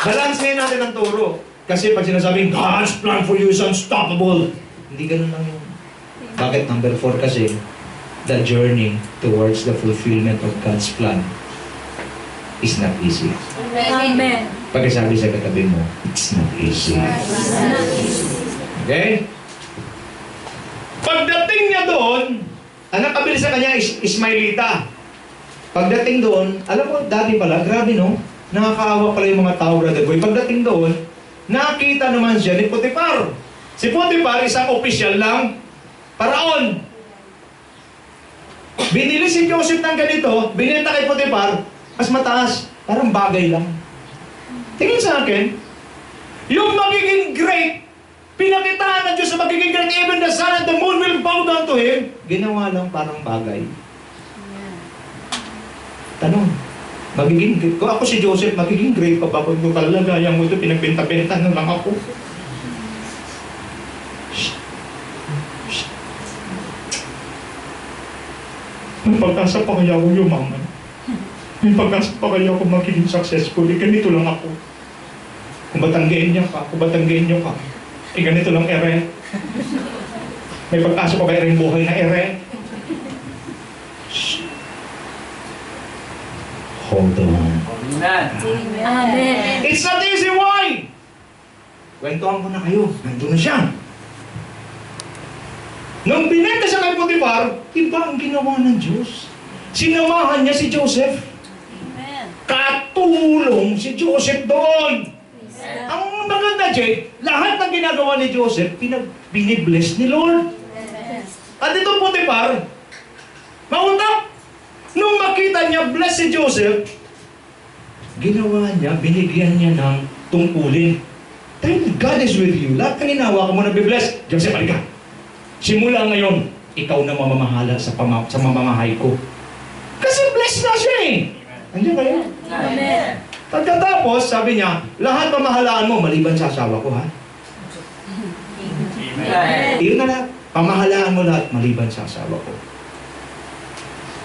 Balance ngayon natin ang turo. Kasi pag sinasabing, God's plan for you is unstoppable. Hindi ganun lang yun. Bakit? Number 4 kasi, the journey towards the fulfillment of God's plan is not easy. Amen. Pagkasabi sa katabi mo, it's not easy. Okay? Pagdating niya doon, ang nakabili sa kanya is Ismailita. Pagdating doon, alam mo, dati pala, grabe no? Nakakaawa pala yung mga tao, brother boy. Pagdating doon, nakita naman siya ni Potiphar. Si Potiphar, isang opisyal lang, paraon. Binili si Joseph ng ganito, binenta kay Potiphar, mas mataas, parang bagay lang. Tingin sa akin, yung magiging great, pinakitaan ng Diyos sa magiging great, even the sun and the moon will bow down to Him, ginawa lang parang bagay. Tanong, magiging great, kung ako si Joseph, magiging great pa ba? Kung kalagayan mo ito, pinagbenta-benta na lang ako. May pagkasa pa kaya ako yumaman. May pagkasa pa kaya ako magiging successful. Ganito lang ako. Kung batanggain niya ka, kung batanggain niyo ka, ganito lang ere. May pag-asa pa ba ere yung buhay na ere? Shh. Hold on. Amen. It's not easy, why? Kwentuhan ko na kayo. Nandun na siya. Nung binenta siya kay Potiphar, iba ang ginawa ng Diyos. Sinamahan niya si Joseph. Katulong si Joseph doon. Ang maganda, Jay, lahat ng ginagawa ni Joseph, binibless ni Lord. At ito Potiphar, mautak. Nung makita niya, bless si Joseph, ginawa niya, binigyan niya ng tungkulin. Dahil God is with you, lahat ng ginawa ka mo na bibless, Joseph, halika. Simula ngayon, ikaw na mamamahala sa mamamahay ko. Kasi blessed na siya eh. Andiyan kayo? Amen. Pagkatapos, sabi niya, lahat pamahalaan mo, maliban sa asawa ko, ha? Amen. Iyon na lang, pamahalaan mo lahat, maliban sa asawa ko.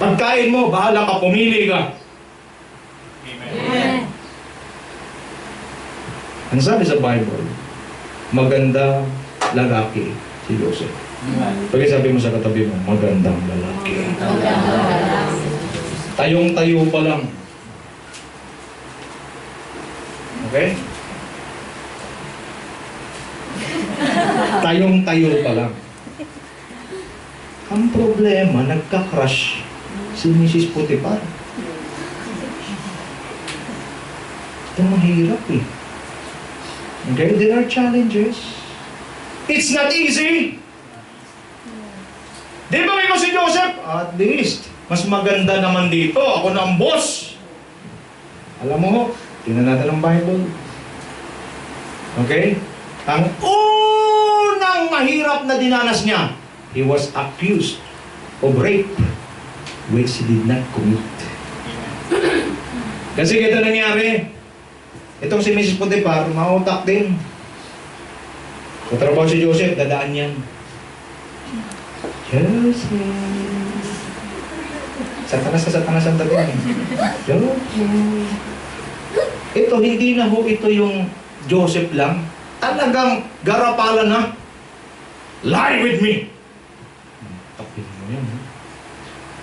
Pagkain mo, bahala ka, pumili ka. Amen. Ang sabi sa Bible, maganda lalaki si Joseph. Pagkasabi mo sa katabi mo, magandang lalaki. Tayong-tayo pa lang. Okay? Tayong-tayo pa lang. Ang problema, nagka-crush si Mrs. Potiphar. Ito mahirap eh. Okay? There are challenges. It's not easy. Di ba ko si Joseph? At least, mas maganda naman dito. Ako na ang boss. Alam mo, tingnan natin ang Bible. Okay? Ang unang mahirap na dinanas niya, he was accused of rape, which he did not commit. Kasi ito nangyari. Itong si Mrs. Potiphar, mautak din. Katrabaho si Joseph, dadaan yan. Joseph. Satanas ang tabi. Joseph. Ito, hindi na ho ito yung Joseph lang. Talagang garapalan na. Lie with me. Tapin mo yan.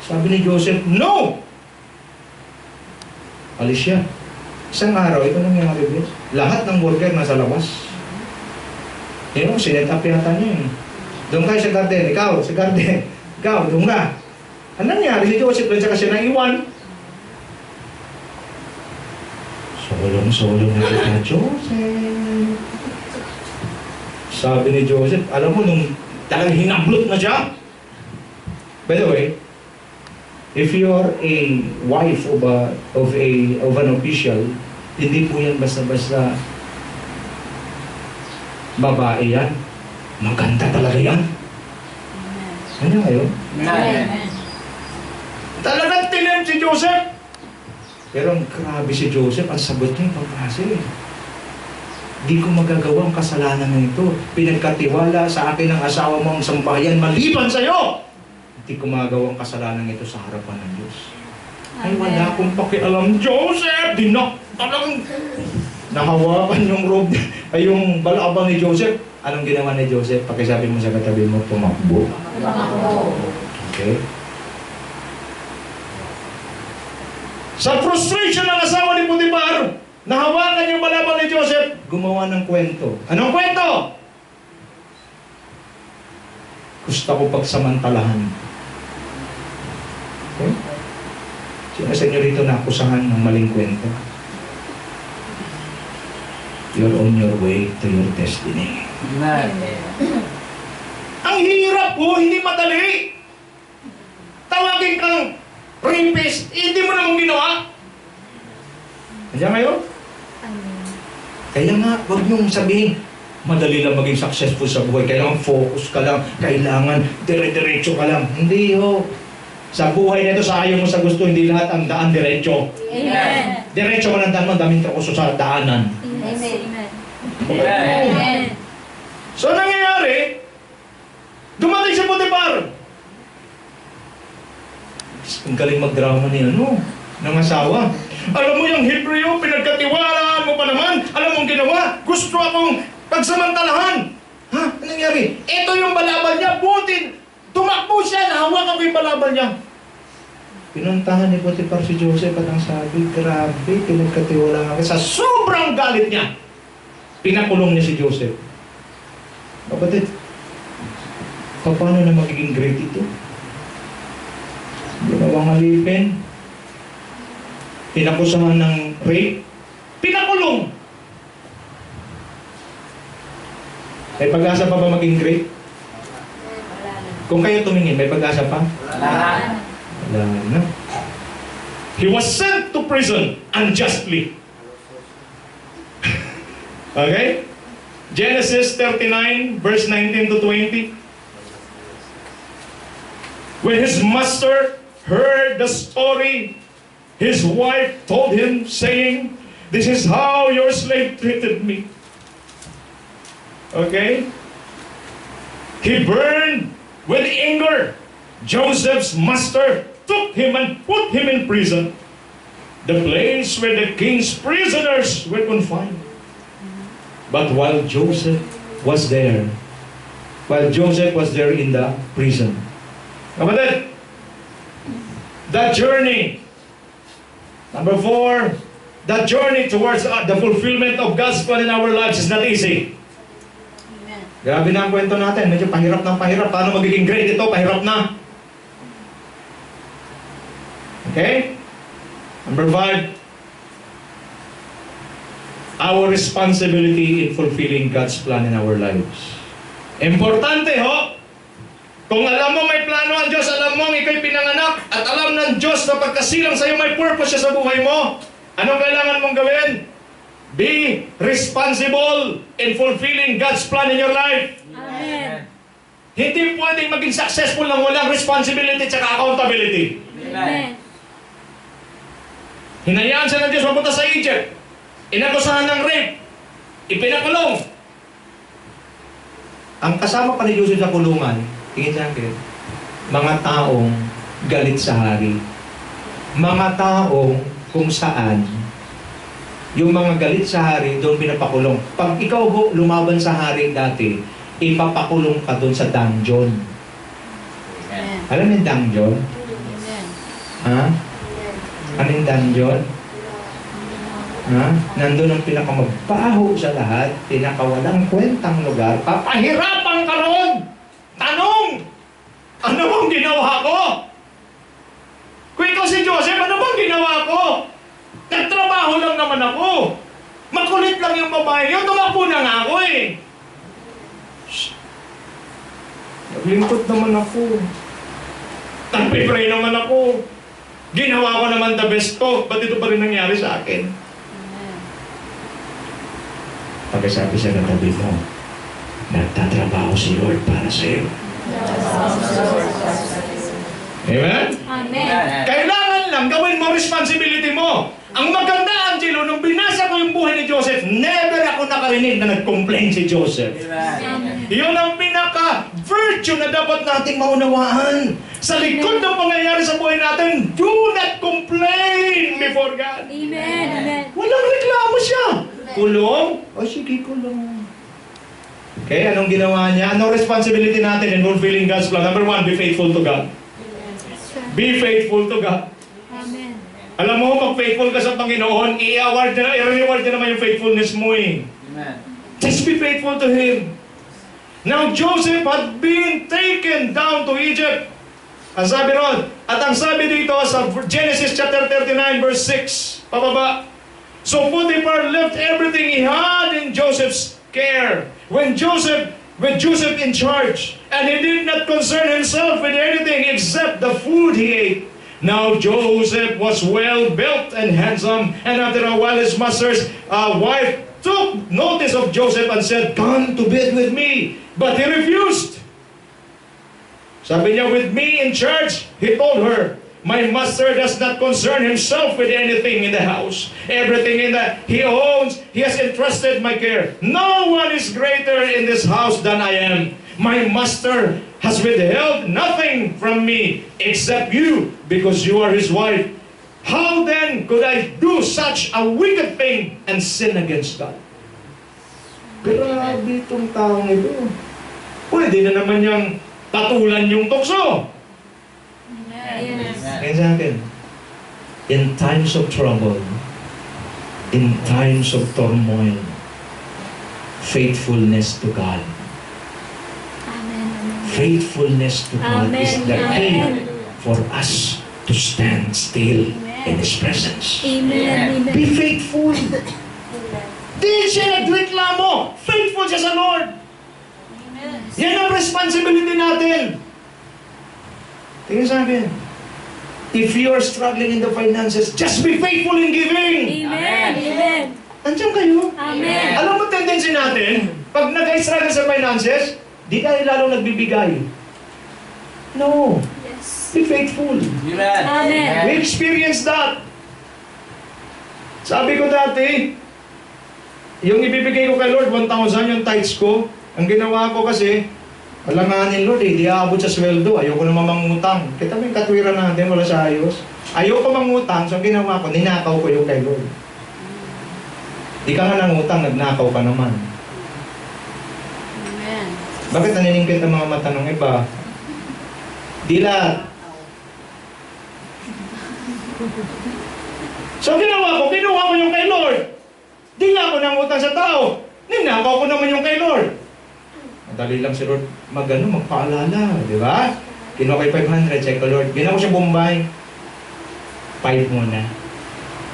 Sabi ni Joseph, no! Alis siya. Isang araw, ito nangyari, boss. Lahat ng worker nasa labas. Yun, sinet up yata niya eh. Doon kayo sa garden, ikaw, sa garden. Ikaw, doon ka. Ano nangyari? Si Joseph doon siya kasi naiwan. Solong-solong na kita, Joseph. Sabi ni Joseph, alam mo, nung talagang hinablot na siya. By the way, if you are a wife of an official, hindi po yan basta-basta babae yan. Maganda talaga yan. Ano kayo? Amen. Talagang tinem si Joseph. Pero ang grabe si Joseph, ang sagot niya, pagpase. Di ko magagawa ang kasalanan na ito. Pinagkatiwala sa akin ng asawa mo ang sambahayan maliban sa'yo. Hindi ko magagawa ang kasalanan ito sa harapan ng Diyos. Ay, wala akong pakialam, Joseph! Talagang nahawakan yung robe, ay yung balakabang ni Joseph. Anong ginawa ni Joseph? Pakisabi mo sa katabi mo, tumakbo. Okay? Sa frustration ng asawa ni Potiphar, nahawakan yung balakabang ni Joseph, gumawa ng kwento. Anong kwento? Gusto ko pagsamantalahan. Okay? Sino sa inyo rito nakusahan ng maling kwento? You're on your way to your destiny. Ang hirap po, hindi madali. Tawagin kang rapist, hindi mo namang ginawa. Nandiyan kayo? Kaya nga, huwag niyong sabihin, madali lang maging successful sa buhay. Kailangan focus ka lang, kailangan dire-diretso ka lang. Hindi ho. Sa buhay na ito, sa ayaw mo sa gusto, hindi lahat ang daan diretso. Amen. Diretso ka ng daan mo, daming trakuso sa daanan. Amen. Amen. So, nangyayari, dumating si Potiphar. Ang galing mag-drama niya, ng asawa. Alam mo yung Hebreo, pinagkatiwalaan mo pa naman. Alam mo ang ginawa, gusto akong pagsamantalahan. Ha? Ano nangyari? Ito yung balaban niya, buti. Tumakbo siya, nahawakan ko yung balaban niya. Pinuntahan ni Potiphar si Joseph at ang sabi, grabe, pinagkatiwalaan ka. Sa sobrang galit niya, pinakulong niya si Joseph. Kapatid, paano na magiging great ito? Ginawang alipin, pinakusahan ng rape, pinakulong. May pag-asa pa ba maging great? Kung kayo tumingin, may pag-asa pa? Wala na. He was sent to prison unjustly. Okay? Genesis 39, verse 19 to 20. When his master heard the story, his wife told him, saying, "This is how your slave treated me." Okay? He burned with anger. Joseph's master took him and put him in prison, the place where the king's prisoners were confined. But while Joseph was there in the prison, kapatid, that journey, number 4, that journey towards the fulfillment of God's plan in our lives is not easy. Amen. Grabe na ang kwento natin. Medyo pahirap ng pahirap. Paano magiging great ito? Pahirap na. Okay? Number 5, our responsibility in fulfilling God's plan in our lives. Importante ho! Kung alam mo may plano ang Diyos, alam mo ikaw'y pinanganak, at alam ng Diyos na pagkasilang sa'yo may purpose siya sa buhay mo, anong kailangan mong gawin? Be responsible in fulfilling God's plan in your life. Amen. Hindi pwedeng maging successful nang walang responsibility at accountability. Amen. Hinayaan siya ng Diyos mapunta sa Egypt. Inakusahan ng rape. Ipinakulong. Ang kasama pa ni Joseph sa kulungan, tingin sa akin, mga taong galit sa hari. Mga taong kung saan yung mga galit sa hari doon pinapakulong. Pag ikaw ho lumaban sa hari dati, ipapakulong ka doon sa dungeon. Amen. Alam mo yung dungeon? Amen. Ha? Ano yung dungeon? Ha? Nandun ang pinakamabaho sa lahat, pinakawalang kwentang lugar, papahirapan ka roon! Tanong! Ano bang ginawa ko? Kung ikaw si Joseph, ano bang ginawa ko? Nagtrabaho lang naman ako. Makulit lang yung babae yun, tumakbo na nga ako eh. Shh. Naglingkod naman ako. Nagpipray naman ako. Ginawa ko naman the best ko. Ba't ito pa rin nangyari sa akin? Pagkasabi sa katabi mo, nagtatrabaho si Lord para sa iyo. Amen? Amen. Kailangan lang gawin mo responsibility mo. Ang maganda, Angelo, nung binasa ko yung buhay ni Joseph, never ako nakarinig na nag-complain si Joseph. Amen. Yun ang pinaka-virtue na dapat nating maunawaan. Sa likod ng pangyayari sa buhay natin, do not complain before God. Amen. Amen. Walang reklamo siya. Kulong? O sige, kulong. Okay, anong ginawa niya? Anong responsibility natin in fulfilling God's plan? Number one, be faithful to God. Be faithful to God. Amen. Alam mo, mag-faithful ka sa Panginoon, i-reward niya naman yung faithfulness mo eh. Just be faithful to Him. Now, Joseph had been taken down to Egypt. Ang sabi ron, at ang sabi dito sa Genesis chapter 39 verse 6, pababa. So Potiphar left everything he had in Joseph's care. When Joseph in charge, and he did not concern himself with anything except the food he ate. Now Joseph was well built and handsome, and after a while his master's wife took notice of Joseph and said, "Come to bed with me." But he refused. Sabi niya, with me in charge, he told her, my master does not concern himself with anything in the house. Everything he owns, he has entrusted my care. No one is greater in this house than I am. My master has withheld nothing from me except you, because you are his wife. How then could I do such a wicked thing and sin against God? Grabe itong taong ito. Pwede na naman niyang patulan yung tukso. Yes. Kaya sa akin, in times of trouble, in times of turmoil, faithfulness to God. Amen. Faithfulness to God is the key Amen. for us to stand still in His presence. Amen. Be faithful. Di siya nagreklamo. Faithful siya sa Lord. Yan ang responsibility natin. Tingnan sa akin. If you are struggling in the finances, just be faithful in giving. Amen. Amen. Nandiyan kayo. Amen. Alam mo tendency natin, pag nag-struggle sa finances, di tayo lalo nagbibigay. No. Yes. Be faithful. Amen. We experience that. Sabi ko dati, yung ibibigay ko kay Lord, 1,000 yung tithes ko. Ang ginawa ko kasi, alanganin Lord di aabot sa sweldo. Ayoko naman mangutang. Kita mo yung katwiran natin, wala sa ayos. Ayoko mangutang, so ang ginawa ko, ninakaw ko yung kay Lord. Di ka nga nangutang, nagnakaw ka naman. Amen. Bakit naniningkit ang mga mata ng iba? Di lahat. So ginawa ko, kinuha ko yung kay Lord. Di nga ako nangutang sa tao. Ninakaw ko naman yung kay Lord. Madali lang si Lord magpaalala, di ba? Kinuha ko yung 500, check ko Lord. Ginawa ko siya Bombay. 5 muna.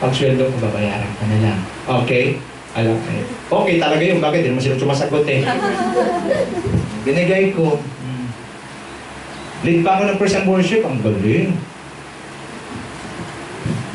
Pag sweldo ko, babayaran ka na lang. Okay? Alam ko. Okay talaga yun. Bakit? Hindi naman sila sumasagot eh. Binigay ko. Lead pa ako ng praise and worship. Ang galing.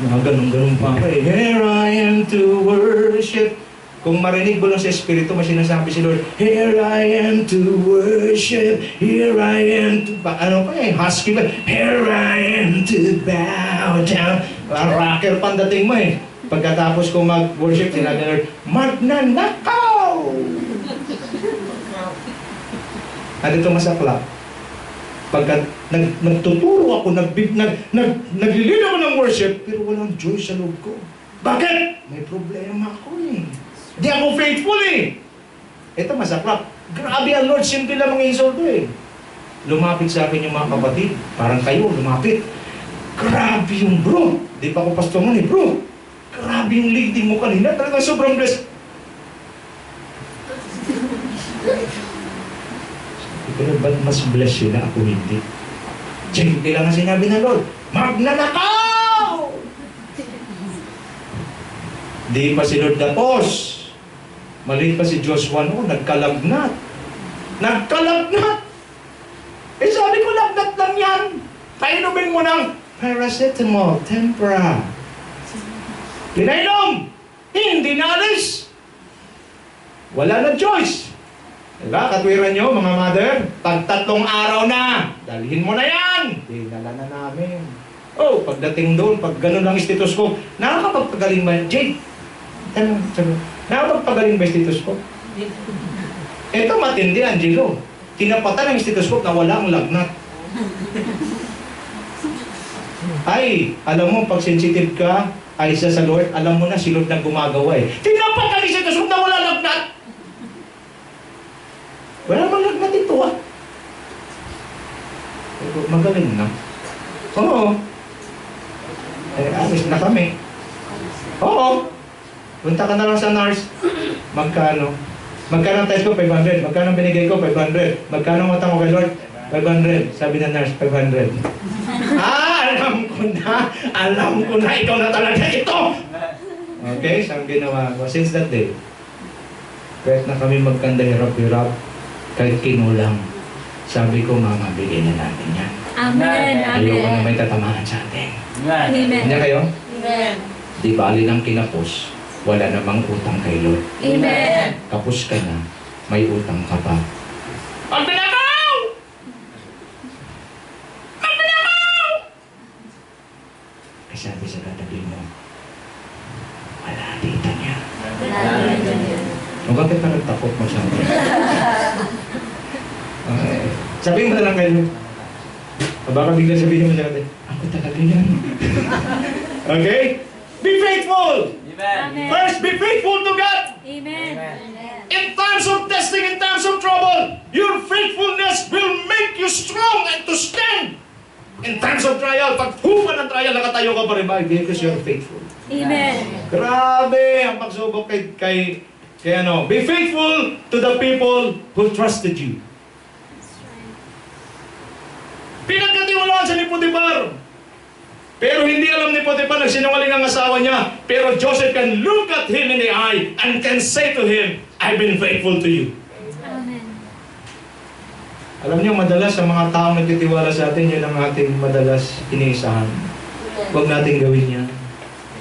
Mga ganun-ganun pa ako eh. Here I am to worship. Kung marinig mo lang sa Espiritu, may sinasabi si Lord, here I am to worship, here I am to... Ano pa eh, husky ba? Here I am to bow down. Rocker pa ang dating mo eh. Pagkatapos ko mag-worship, sinabi ni Lord, magnanakaw! At ito masaklap. Pagka nagtuturo ako, naglilin ako ng worship, pero walang joy sa loob ko. Bakit? May problema ako eh. Di ako faithful eh. Ito masaklap. Grabe ang Lord, simple lang mga insulto eh. Lumapit sa akin yung mga kapatid. Parang kayo, lumapit. Grabe yung bro. Di pa ako pastor nun eh, bro. Grabe yung leading mo kanina. Talagang sobrang blessed. Pero ba't mas blessed sila? Ako hindi. Simple lang ang sinabi ng Lord. Magnanakaw! Di pa si Lord tapos. Maliit pa si Joshua noon, nagkalagnat. Nagkalagnat! Eh sabi ko, lagnat lang yan. Painumin mo ng paracetamol, tempura. Pinainom! Hindi naalis. Wala na choice. Diba? Katwiran nyo, mga mother, pag 3 araw na, dalhin mo na yan. Dinala na namin. Oh, pagdating doon, pag ganun lang stethoscope, nakakapagpagaling ba yan? Jade, ano, sabi, nakakapagpagaling ba yung stethoscope? Ito matindi, Angelo. Tinapatan ng stethoscope na walang lagnat. Ay, alam mo, pag sensitive ka, ay isa sa Lord, alam mo na si Lord na gumagawa eh. Tinapatan ng stethoscope na walang lagnat! Wala mang lagnat ito ah. Magaling na. Oo. Alis na kami. Oo. Punta ka na lang sa nurse. Magkano? Magkano ang test ko? 500. Magkano binigay ko? 500. Magkano ang mata mo kay Lord? 500. Sabi ng nurse, 500. Alam ko na. Alam ko na. Ikaw na talaga ito. Okay? So, ang ginawa ko. Since that day, kahit na kami magkanda hirap-hirap, kahit kinulang, sabi ko, Mama, bigyan na natin yan. Amen. Ayoko na Amen. may tatamaan sa atin. Amen. Hindi kayo? Amen. Di bali ng kinapos, wala namang utang kay Lord. Amen. Kapos ka na, may utang ka pa. Ang pinakaw! Ang pinakaw! Ay sabi sa katabi mo, wala dito niya. O bakit ka nagtakot magsabi? Okay. Sabihin mo na lang kayo. O baka bigla sabihin mo sa atin, ako talaga yan. Okay? Be faithful! Amen. First, be faithful to God! Amen. In times of testing, in times of trouble, your faithfulness will make you strong and to stand. In times of trial, pag human ng trial, nakatayo ka pa rin ba? Because you're faithful. Amen. Grabe ang pagsubok kay ano. Be faithful to the people who trusted you. Pinagkatiwalaan sa ni Potiphar. Pero hindi alam ni Potiphar nagsinungaling ang asawa niya. Pero Joseph can look at him in the eye and can say to him, I've been faithful to you. Amen. Alam niyo, madalas ang mga taong nagtitiwala sa atin, yun ang ating madalas iniisahan. Huwag natin gawin yan.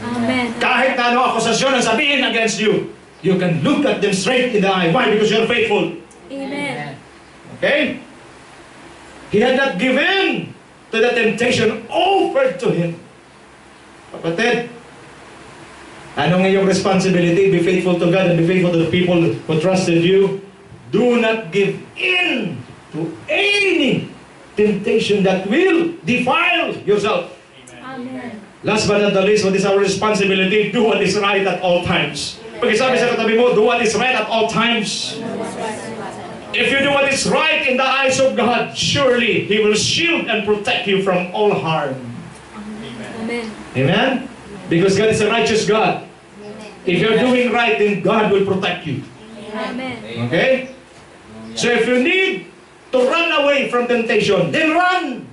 Amen. Kahit na ano akusasyon ang sabihin against you, you can look at them straight in the eye. Why? Because you're faithful. Amen. Okay? He had not given to the temptation offered to him. Kapatid, anong iyong responsibility? Be faithful to God and be faithful to the people who trusted you. Do not give in to any temptation that will defile yourself. Amen. Last but not the least, what is our responsibility? Do what is right at all times. Pag sabi sa katabi mo, do what is right at all times. If you do what is right in the eyes of God, surely He will shield and protect you from all harm. Amen. Amen? Because God is a righteous God. If you're doing right, then God will protect you. Amen. Okay? So if you need to run away from temptation, then run!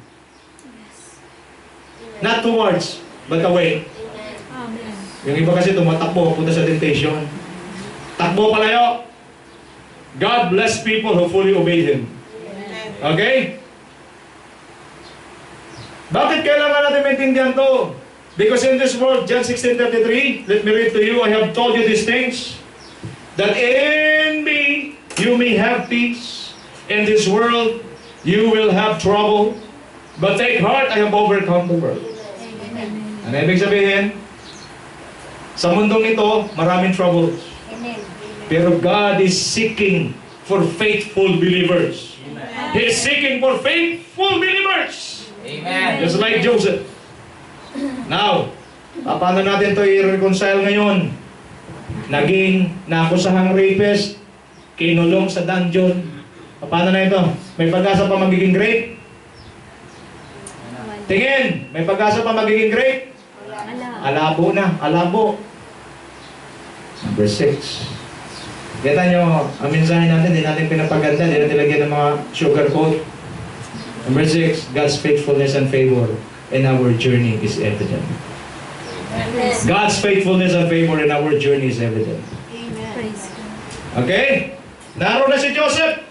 Not towards, but away. Amen. Yung iba kasi tumatakbo, punta sa temptation. Takbo palayo. God bless people who fully obey Him. Okay? Bakit kailangan natin maintindihan to? Because in this world, John 16:33, let me read to you, I have told you these things, that in me you may have peace. In this world, you will have trouble. But take heart, I have overcome the world. Ano ibig sabihin? Sa mundong ito, maraming troubles. Pero God is seeking for faithful believers. He is seeking for faithful believers. Amen. Just like Joseph. Now, paano natin ito i-reconcile ngayon? Naging nakusahang rapist, kinulong sa dungeon. Paano na ito? May pag-asa pa magiging great? Tingin, may pag-asa pa magiging great? Alabo na, alabo. Number 6. Kita nyo, ang mensahe natin, di natin pinapaganda, di natin lagyan ng mga sugar coat. Number 6, God's faithfulness and favor in our journey is evident. God's faithfulness and favor in our journey is evident. Praise God. Okay? Naroon na si Joseph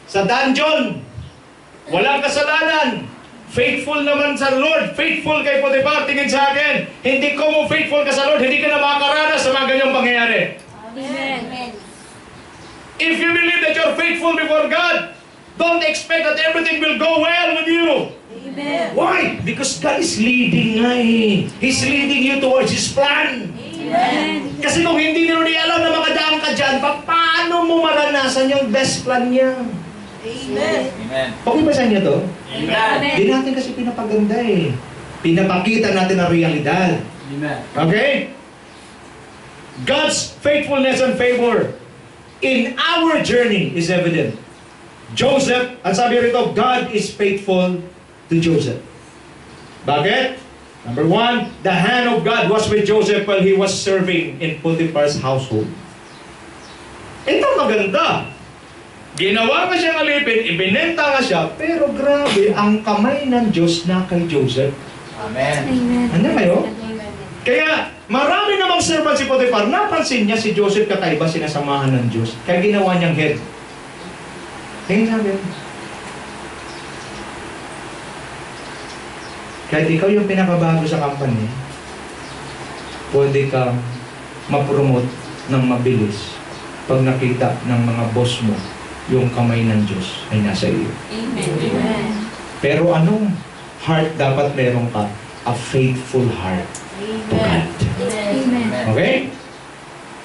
sa dungeon. Walang kasalanan. Faithful naman sa Lord. Faithful kay Potiphar. Tingin sa akin, hindi ko mo faithful ka sa Lord, hindi ka na makakaranas sa mga ganyang pangyayari. Amen. If you believe that you're faithful before God, don't expect that everything will go well with you. Amen. Why? Because God is leading nga eh. He's leading you towards His plan. Amen. Kasi kung hindi nyo rin alam na makadaan ka dyan, paano mo maranasan yung best plan niya? Amen. Amen. Pakibasan niyo to? Amen. Hindi natin kasi pinapaganda eh. Pinapakita natin ang realidad. Amen. Okay? God's faithfulness and favor in our journey is evident. Joseph, ang sabi rito, God is faithful to Joseph. Bakit? Number one, the hand of God was with Joseph while he was serving in Potiphar's household. Ito maganda. Ginawa ka siyang alipin, ibinenta ka siya, pero grabe, ang kamay ng Diyos na kay Joseph. Amen. Amen. Ano kayo? Kaya, marami namang servant si Potiphar, napansin niya si Joseph kakaiba, sinasamahan ng Diyos. Kaya ginawa niyang head. Tingnan sabi. Kahit ikaw yung pinakabago sa company, pwede kang ma-promote ng mabilis pag nakita ng mga boss mo yung kamay ng Diyos ay nasa iyo. Amen. Pero anong heart dapat meron ka? A faithful heart to God. Amen. Okay?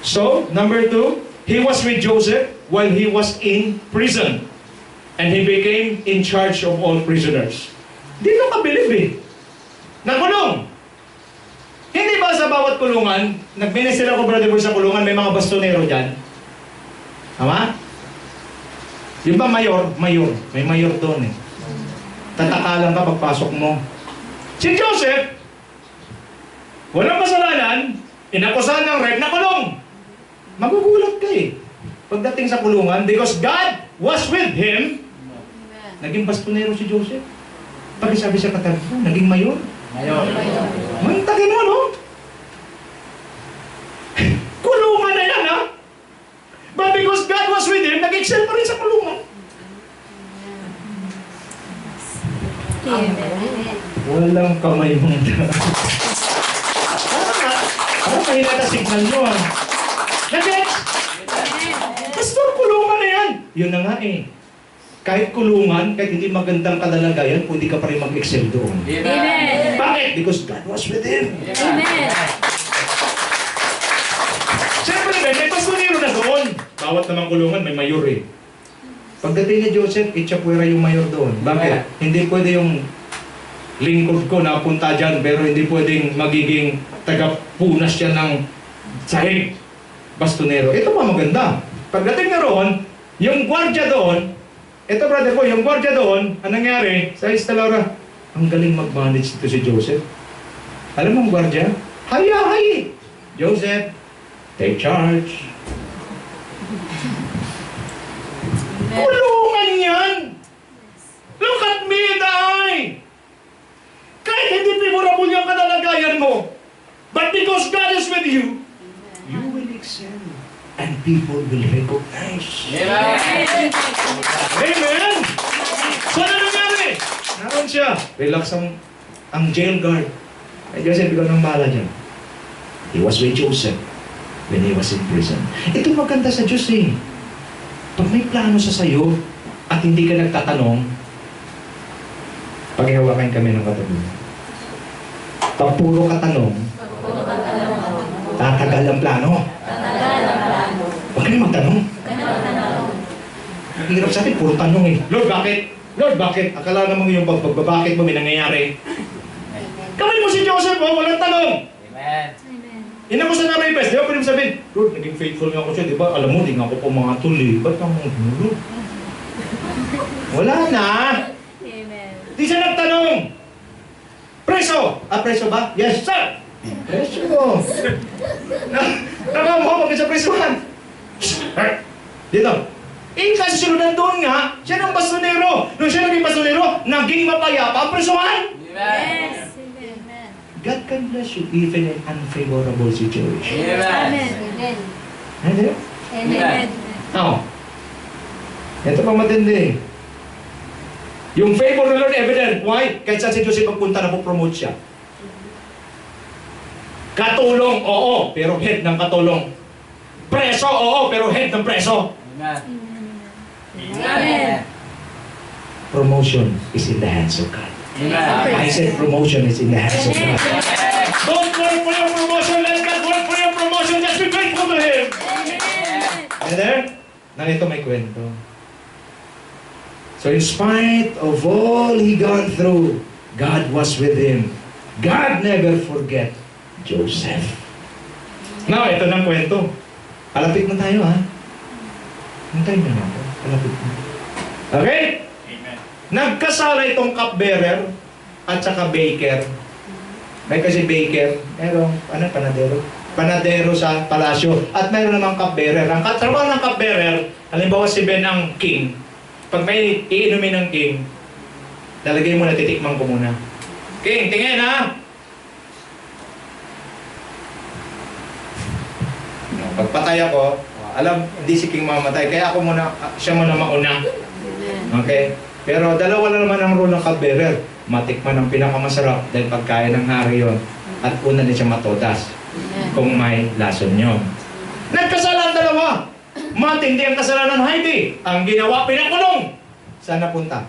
So, number 2, he was with Joseph while he was in prison. And he became in charge of all prisoners. Di ka kabilib eh. Nakulong. Hindi ba sa bawat kulungan, nag-minister ako brother boy sa kulungan, may mga bastonero dyan? Tama? Yung ba mayor? Mayor. May mayor doon eh. Tatakalan ka pagpasok mo. Si Joseph, walang kasalanan, inakusahan ng rape, nakulong. Magugulat ka eh. Pagdating sa kulungan, because God was with him, naging bastonero si Joseph. Pag-isabi sa katabi mo, naging mayor. Ngayon. Mantagin mo, no? Kulungan na yan, ha? But because God was with him, nag-excel pa rin sa kulungan. Amen. Walang kamay mong Parang mahina ka signal mo, ha? Nag-ex? Pastor, kulungan na yan. Yun na nga eh. Kahit kulungan, kahit hindi magandang kalalagayan, pwede ka pa rin mag-excel doon. Amen. Bakit? Because God was with him. Amen. Siyempre, may pastorero na doon. Bawat namang kulungan, may mayor eh. Pagdating ni Joseph, itchapuera yung mayor doon. Bakit? Hindi pwede yung lingkod ko na punta dyan, pero hindi pwedeng magiging tagapunas siya ng sahig. Bastonero. Ito pa maganda. Pagdating na roon, yung gwardiya doon, ito brother ko, yung gwardiya doon, anong nangyari? Sa Laura, ang galing mag-manage ito si Joseph. Alam mo ang gwardiya? Hayahay! Joseph, take charge. Kulungan yan! Look at me, Day! Kahit hindi favorable yung kalalagayan mo, but because God is with you, you will excel. And people will recognize. Amen. Amen! So ano nangyari? Naroon siya. Relax ang jail guard. Ay Joseph, ikaw nang bahala dyan. He was with Joseph when he was in prison. Ito maganda sa Diyos eh. Pag may plano sa sayo at hindi ka nagtatanong, paghawakan kami ng katabi. Pag puro katanong, tatagal ang plano. Huwag ka na magtanong. Ang hirap sa atin, puro tanong eh. Lord, bakit? Lord, bakit? Akala naman yung pagbabakit mo may nangyayari. Kamay mo si Joseph, oh, walang tanong. Amen. Amen. Inakusan na rapist, di ba pwede mo sabihin, Lord, naging faithful nga ako siya, di ba? Alam mo, di nga ako pa mga tuli. Ba't ka mga hulog? Wala na. Amen. Di siya nagtanong. Preso! Ah, preso ba? Yes, sir! Preso! Tama mo, huwag ka sa presuhan. Dito. Eh, kasi sinunan doon nga, siya ng bastonero. Nung siya naging bastonero, naging mapayapa ang presuhan. Amen. Yes. Amen. God can bless you even in unfavorable situation. Amen. Amen. Ano? Amen. Oo. Ito pa matindi. Yung favor ng Lord evident. Why? Kahit saan si Joseph magpunta na po-promote siya. Katulong, oo, pero head ng katulong. Preso, oo, pero head ng preso. Amen. Amen. Promotion is in the hands of God. Amen. I said promotion is in the hands of God. Don't work for your promotion. Let God work for your promotion. Just be faithful to Him. And there, narito may kwento. So in spite of all he gone through, God was with him. God never forget Joseph. Now, ito na kwento. Palapit na tayo, ha? Hintayin na natin. Palapit na. Okay? Amen. Nagkasala itong cupbearer at saka baker. May kasi baker, merong, panadero? Panadero sa palasyo. At mayroon namang cupbearer. Ang katrabaho ng cupbearer, halimbawa si Ben ang king. Pag may iinumin ng king, lalagay mo na, titikman ko muna. King, tingin ha! Pagpatay ako, alam, hindi si king mamatay, kaya ako muna, siya muna mauna. Okay? Pero dalawa na naman ang rule ng cupbearer. Matikman ang pinakamasarap dahil pagkain ng hari yun. At una din siya matodas kung may lason yun. Nagkasala ang dalawa. Matindi ang kasalanan ng Heidi. Ang ginawa, pinakulong. Saan napunta?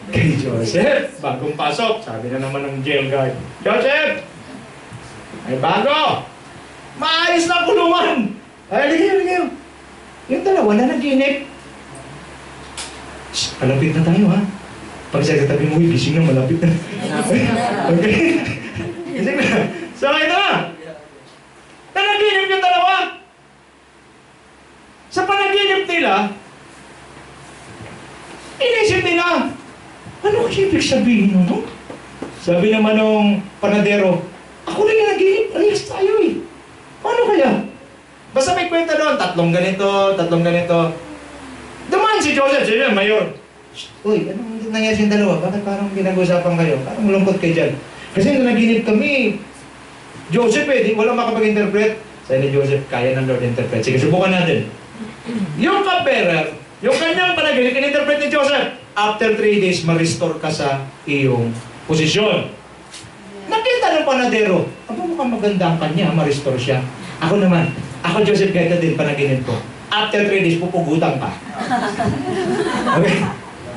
Kay Joseph. Bagong pasok. Sabi na naman ng jail guard, Joseph! Ay bago! Maayos na kulungan! Ay, ligay. Yung dalawa na naginip. Shh, malapit na tayo ha. Pag sa katabi mo, gising na, malapit na. Okay? Gising na. So, ito na. Nanaginip yung dalawa. Sa panaginip nila, inisip nila, ano kasi ibig sabihin no? Sabi naman ng panadero, ako rin yung naginip, alis tayo eh. Paano kaya? Basta may kwenta doon, tatlong ganito. Dumaan si Joseph, siya mayor. Uy, anong nangyari sa dalawa? Bakit parang pinag-usapan kayo? Parang malungkot kayo dyan. Kasi nanaginip kami, Joseph di wala makapag-interpret. Sabi ni Joseph, kaya ng Lord interpret. Sige, subukan natin. Yung cupbearer, yung kanyang panaginip, in-interpret ni Joseph, after 3 days, ma-restore ka sa iyong posisyon. Nakita ng panadero, aba mukhang maganda ang kanya, ma-restore siya. Ako naman, ako Joseph, ganito din panaginip ko. After 3 days, pupugutan ka. Okay?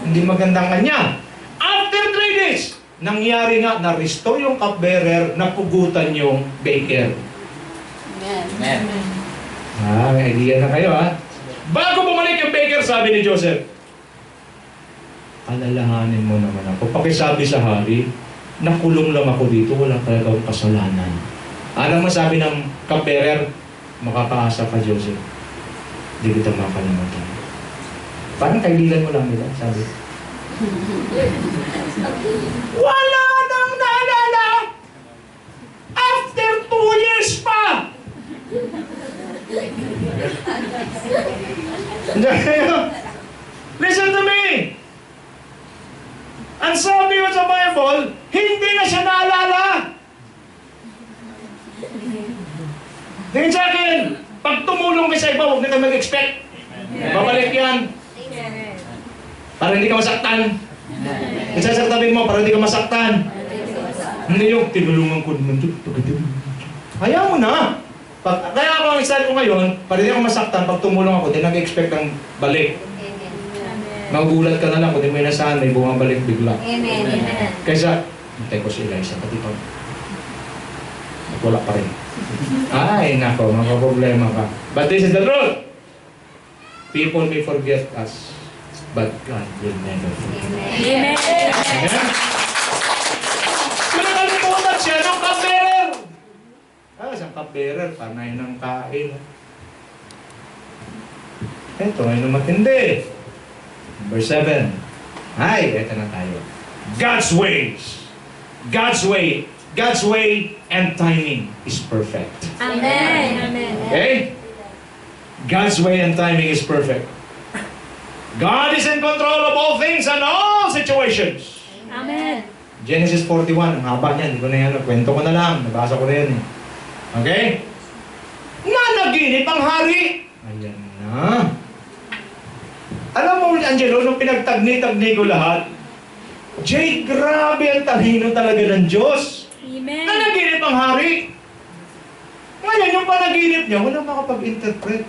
Hindi magandang kanya. After 3 days, nangyari nga, na-restore yung cupbearer, napugutan yung baker. Amen. May idea na kayo ha. Bago bumalik yung baker, sabi ni Joseph, alalahanin mo naman ako. Pakisabi sa hari, nakulong lang ako dito, wala talagang kasalanan. Anong masabi ng cupbearer? Makakaasa ka, Joseph. Hindi kita makalimutan. Parang kaibigan mo lang nila, sabi. Wala nang naalala! After 2 years pa! Listen to me! Ang sabi mo sa Bible, hindi na siya naalala! Tingin sa akin, pag tumulong ka sa iba, huwag na ka mag-expect. Babalik yan. Para hindi ka masaktan. Isasaktabi mo para hindi ka masaktan. Hindi yung tinulungan ko naman ito. Hayaan mo na. Kaya ako ang style ko ngayon, para hindi ako masaktan, pag tumulong ako, di nag-expect ng balik. Magugulat ka na lang kung di may nasahan, may bumabalik bigla. Kaysa, hintay ko si Eliza, pati pag wala pa rin. Ay, nako, makaproblema ka. But this is the truth. People may forget us, but God will never forget. Amen. Amen? Pinakalimutan siya ng cupbearer. Isang cupbearer, panay ng kain. Ito, ngayon matindi. Number 7. Ay, eto na tayo. God's ways. God's way. God's way and timing is perfect. Amen. Okay? God's way and timing is perfect. God is in control of all things and all situations. Amen. Genesis 41, ang haba niyan. Hindi ko na yan. Kwento ko na lang. Nabasa ko na yan eh. Okay? Nanaginip ang hari. Ayan na. Alam mo, Angelo, nung pinagtagni-tagni ko lahat, Jay, grabe ang talino talaga ng Diyos. Amen. Nanaginip ang hari. Ngayon, yung panaginip niya, walang makapag-interpret.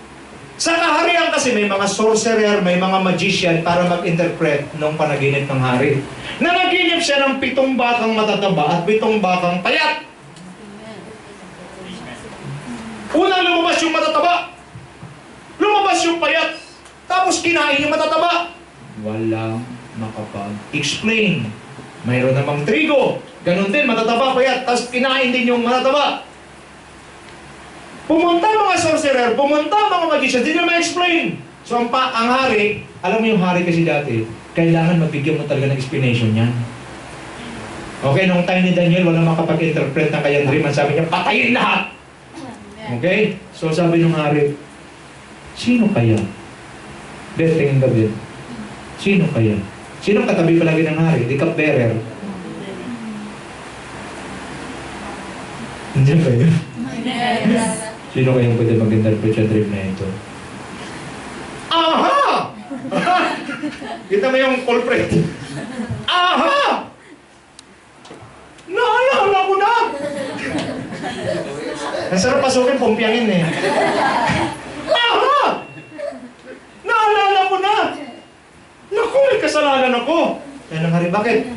Sa kaharian kasi may mga sorcerer, may mga magician para mag-interpret ng panaginip ng hari. Nanaginip siya ng 7 bakang matataba at 7 bakang payat. Unang lumabas yung matataba. Lumabas yung payat. Tapos kinain yung matataba. Walang makapag-explain. Mayroon namang trigo. Ganon din, matataba, payat. Tapos kinain din yung matataba. Pumunta mga sorcerer, pumunta mga magician, hindi nyo ma-explain. So ang hari, alam mo yung hari kasi dati, kailangan mabigyan mo talaga ng explanation yan. Okay, nung time ni Daniel, wala makapag-interpret ng kanyang dream. Ang sabi niya, patayin lahat! Okay? So sabi ng hari, sino kaya? Ben, tingin ka Ben. Sino kaya? Sino katabi palagi ng hari? The cupbearer. Hindi ba yun? Sino kayang pwede mag-interpret sa dream na ito? Aha! Kita mo yung culprit. Aha! Naalala ko na! Ang sarap pasukin, pumpyangin eh. Aha! Naalala ko na! Naku, may kasalanan ako. Kaya nang hari, bakit?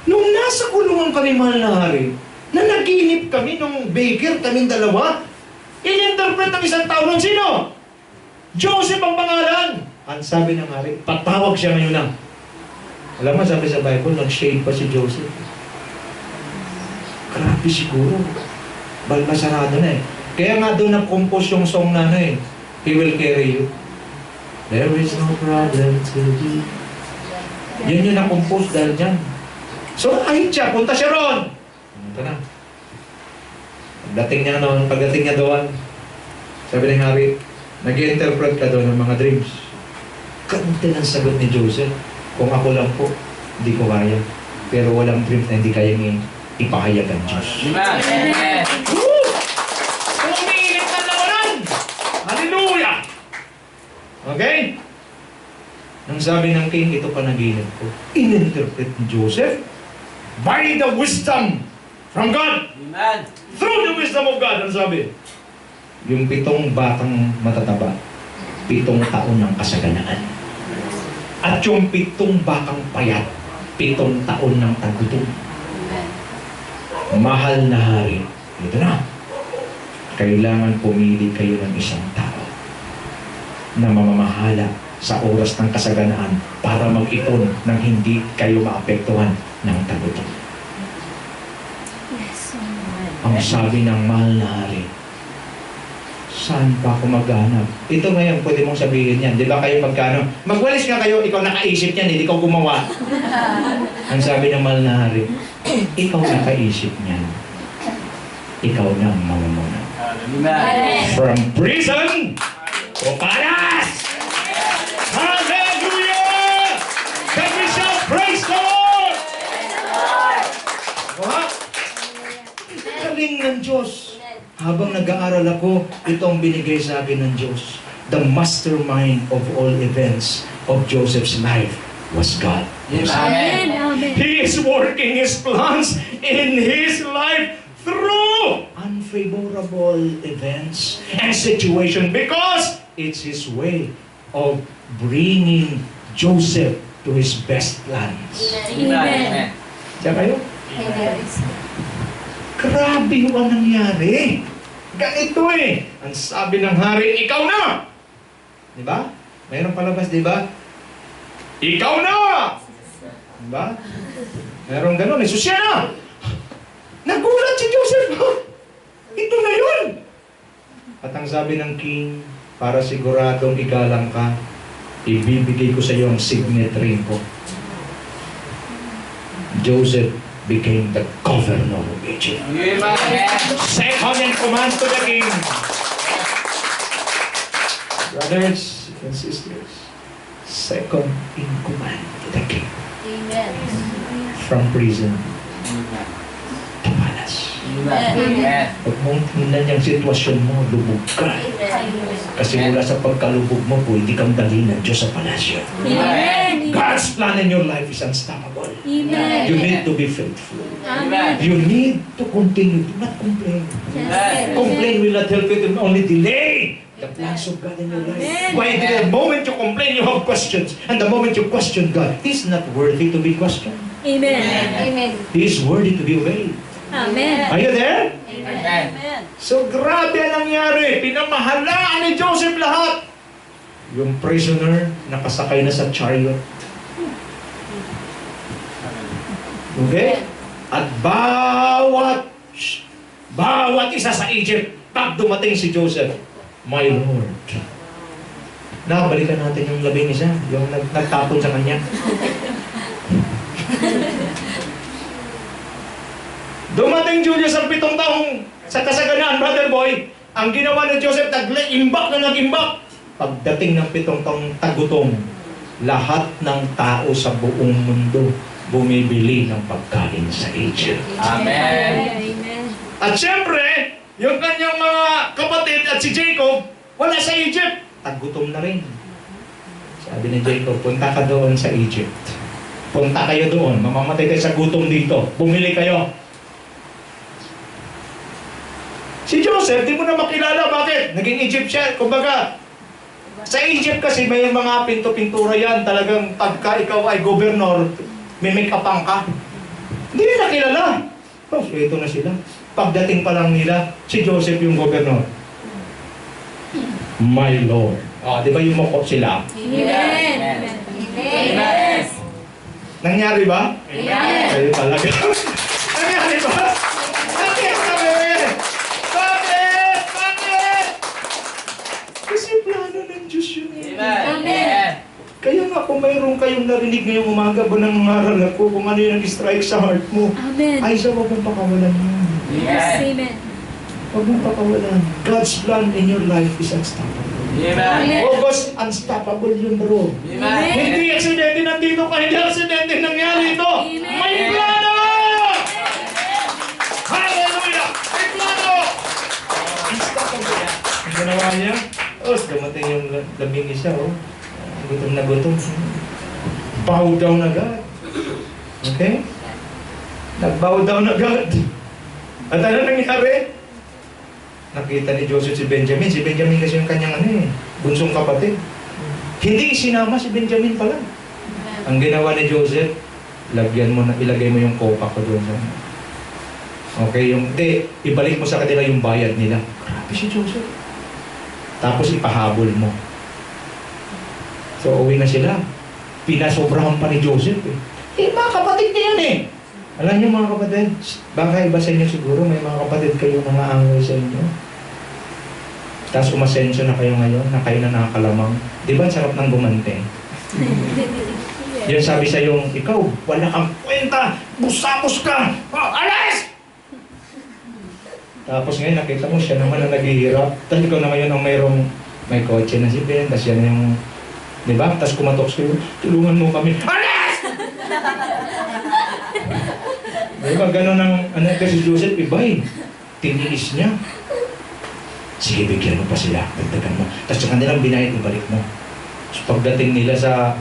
Nung nasa kulungan kami, mahal na hari, na naginip kami nung baker, kaming dalawa, in-interpret ng isang tao nun, sino? Joseph ang pangalan. Ang sabi ng hari, patawag siya ngayon lang. Alam mo, sabi sa Bible, nag-shade pa si Joseph. Grabe siguro. Balmasarado na eh. Kaya nga doon nag-compose yung song na He Will Carry You. There is no problem to be. Yan yung na-compose dahil dyan. So, kahit siya, punta siya ron. Punta na. Pagdating niya doon, sabi ng hari, nag-interpret ka doon ng mga dreams. Kante ng sagot ni Joseph. Kung ako lang po, hindi ko kaya. Pero walang dreams na hindi kayang ipahayag ang Diyos. Amen. Woo! Umiinit na labanan! Hallelujah! Okay? Nang sabi ng king, ito panaginip ko. In-interpret ni Joseph by the wisdom from God. Amen. Through the wisdom of God, ang sabi. Yung 7 batang matataba, 7 taon ng kasaganaan. At yung 7 bakang payat, 7 taon ng tagutom. Mahal na hari, ito na. Kailangan pumili kayo ng isang tao na mamamahala sa oras ng kasaganaan para mag-ipon nang hindi kayo maapektuhan ng tagutom. Ang sabi ng mahal na hari, saan pa ako maghanap? Ito ngayon, pwede mong sabihin yan. Di ba kayo magkano? Magwalis nga kayo, ikaw nakaisip yan, hindi ikaw gumawa. Ang sabi ng mahal na hari, ikaw nakaisip niyan. Ikaw nang mamamuna. Amen. From prison to palace! Hallelujah! Can we shout praise the Lord? Diba? Galing ng Diyos. Habang nag-aaral ako, ito ang binigay sa akin ng Diyos. The mastermind of all events of Joseph's life was God. Amen. He is working His plans in his life through unfavorable events and situation because it's His way of bringing Joseph to his best plans. Amen. Diyan kayo? Grabe ang nangyari. Ganito eh. Ang sabi ng hari, ikaw na! Di ba? Mayroong palabas, di ba? Ikaw na! Di ba? Mayroong gano'n. So siya na! Nagulat si Joseph! Ito na yun! At ang sabi ng king, para siguradong igalang ka, ibibigay ko sa iyo ang signet ring ko. Joseph became the governor of Egypt. Amen. Second in command to the king. Brothers and sisters, second in command to the king. Amen. From prison to palace. Amen. Pag mong tingnan yung sitwasyon mo, lubog ka. Kasi mula sa pagkalubog mo, pwede kang dalhin ng Diyos sa palasyo. Amen. God God's plan in your life is unstoppable. Amen. You need to be faithful. Amen. You need to continue. Do not complain. Yes. Complain will not help you, it will only delay the plans of God in your life. Amen. Why the moment you complain, you have questions. And the moment you question God, He's not worthy to be questioned. Amen. Amen. He is worthy to be obeyed. Amen. Are you there? Amen. So grabe ang nangyari. Pinamahalaan ni Joseph lahat. Yung prisoner, nakasakay na sa chariot. Okay? At bawat isa sa Egypt, pag dumating si Joseph, my Lord. Nakabalikan natin yung 11, yung nagtapon sa kanya. Dumating Julius ang 7 taong sa kasaganaan, brother boy. Ang ginawa ni Joseph, imbak na nag-imbak. Pagdating ng 7 taong tagutom, lahat ng tao sa buong mundo bumibili ng pagkain sa Egypt. Amen. Amen. At syempre, yung kanyang mga kapatid at si Jacob, wala sa Egypt. Tagutom na rin. Sabi ni Jacob, punta ka doon sa Egypt. Punta kayo doon, mamamatay kayo sa gutom dito. Bumili kayo. Si Joseph, di mo na makilala. Bakit? Naging Egyptian. Kumbaga, sa Egypt kasi may mga pinto-pintura yan. Talagang pagka ikaw ay gobernador, may make-upang ka. Hindi nila kilala. Oh, so ito na sila. Pagdating pa lang nila, si Joseph yung gobernador. My Lord. Di ba yung mukop sila? Amen. Amen. Nangyari ba? Amen. Kayo talaga. Nangyari ba? Bakit? Bakit? Kasi plano ng Diyos yun. Amen. Kaya nga kung mayroon kayong narinig ngayong umaga ba ng ngaral ko, kung ano yung nag-strike sa heart mo, Amen. ay sa wag mong pakawalan yun. Yes. Amen. Huwag mong pakawalan. God's plan in your life is unstoppable. Amen. August, unstoppable yun, bro. Amen. Hindi aksidente nandito ka, hindi aksidente nangyari ito. Amen. May plano! Hallelujah! May plano! Unstoppable. Ang ginawa niya, dumating yung 11, gutom na gutom. Bow down agad. Okay? Nag-bow down agad. At ano nangyari? Nakita ni Joseph si Benjamin. Si Benjamin kasi yung kanyang bunsong kapatid. Hindi sinama si Benjamin pala. Ang ginawa ni Joseph, ilagay mo yung kopa ko doon. Okay, ibalik mo sa kanila yung bayad nila. Grabe si Joseph. Tapos ipahabol mo. So, uwi na sila. Pinasobrahan pa ni Joseph mga kapatid niya yan Alam niyo mga kapatid, baka iba sa inyo siguro, may mga kapatid kayo mga angol sa inyo. Tapos umasensyo na kayo ngayon, na kayo na nakakalamang. Di ba, sarap ng gumante? Yan sabi sa yung, ikaw, wala kang kwenta, busapos ka, alas! Tapos ngayon, nakita mo siya naman ang naghihirap. Tapos ikaw na ngayon ang may kotse na si Ben, tapos yan yung, di ba? Tapos kumatok sa'yo, tulungan mo kami, alas! Di ba, gano'n ang kasi Joseph, tiniis niya. Sige, bigyan mo pa sila, dagdagan mo. Tapos sa kanilang binayad, ibalik mo. So pagdating nila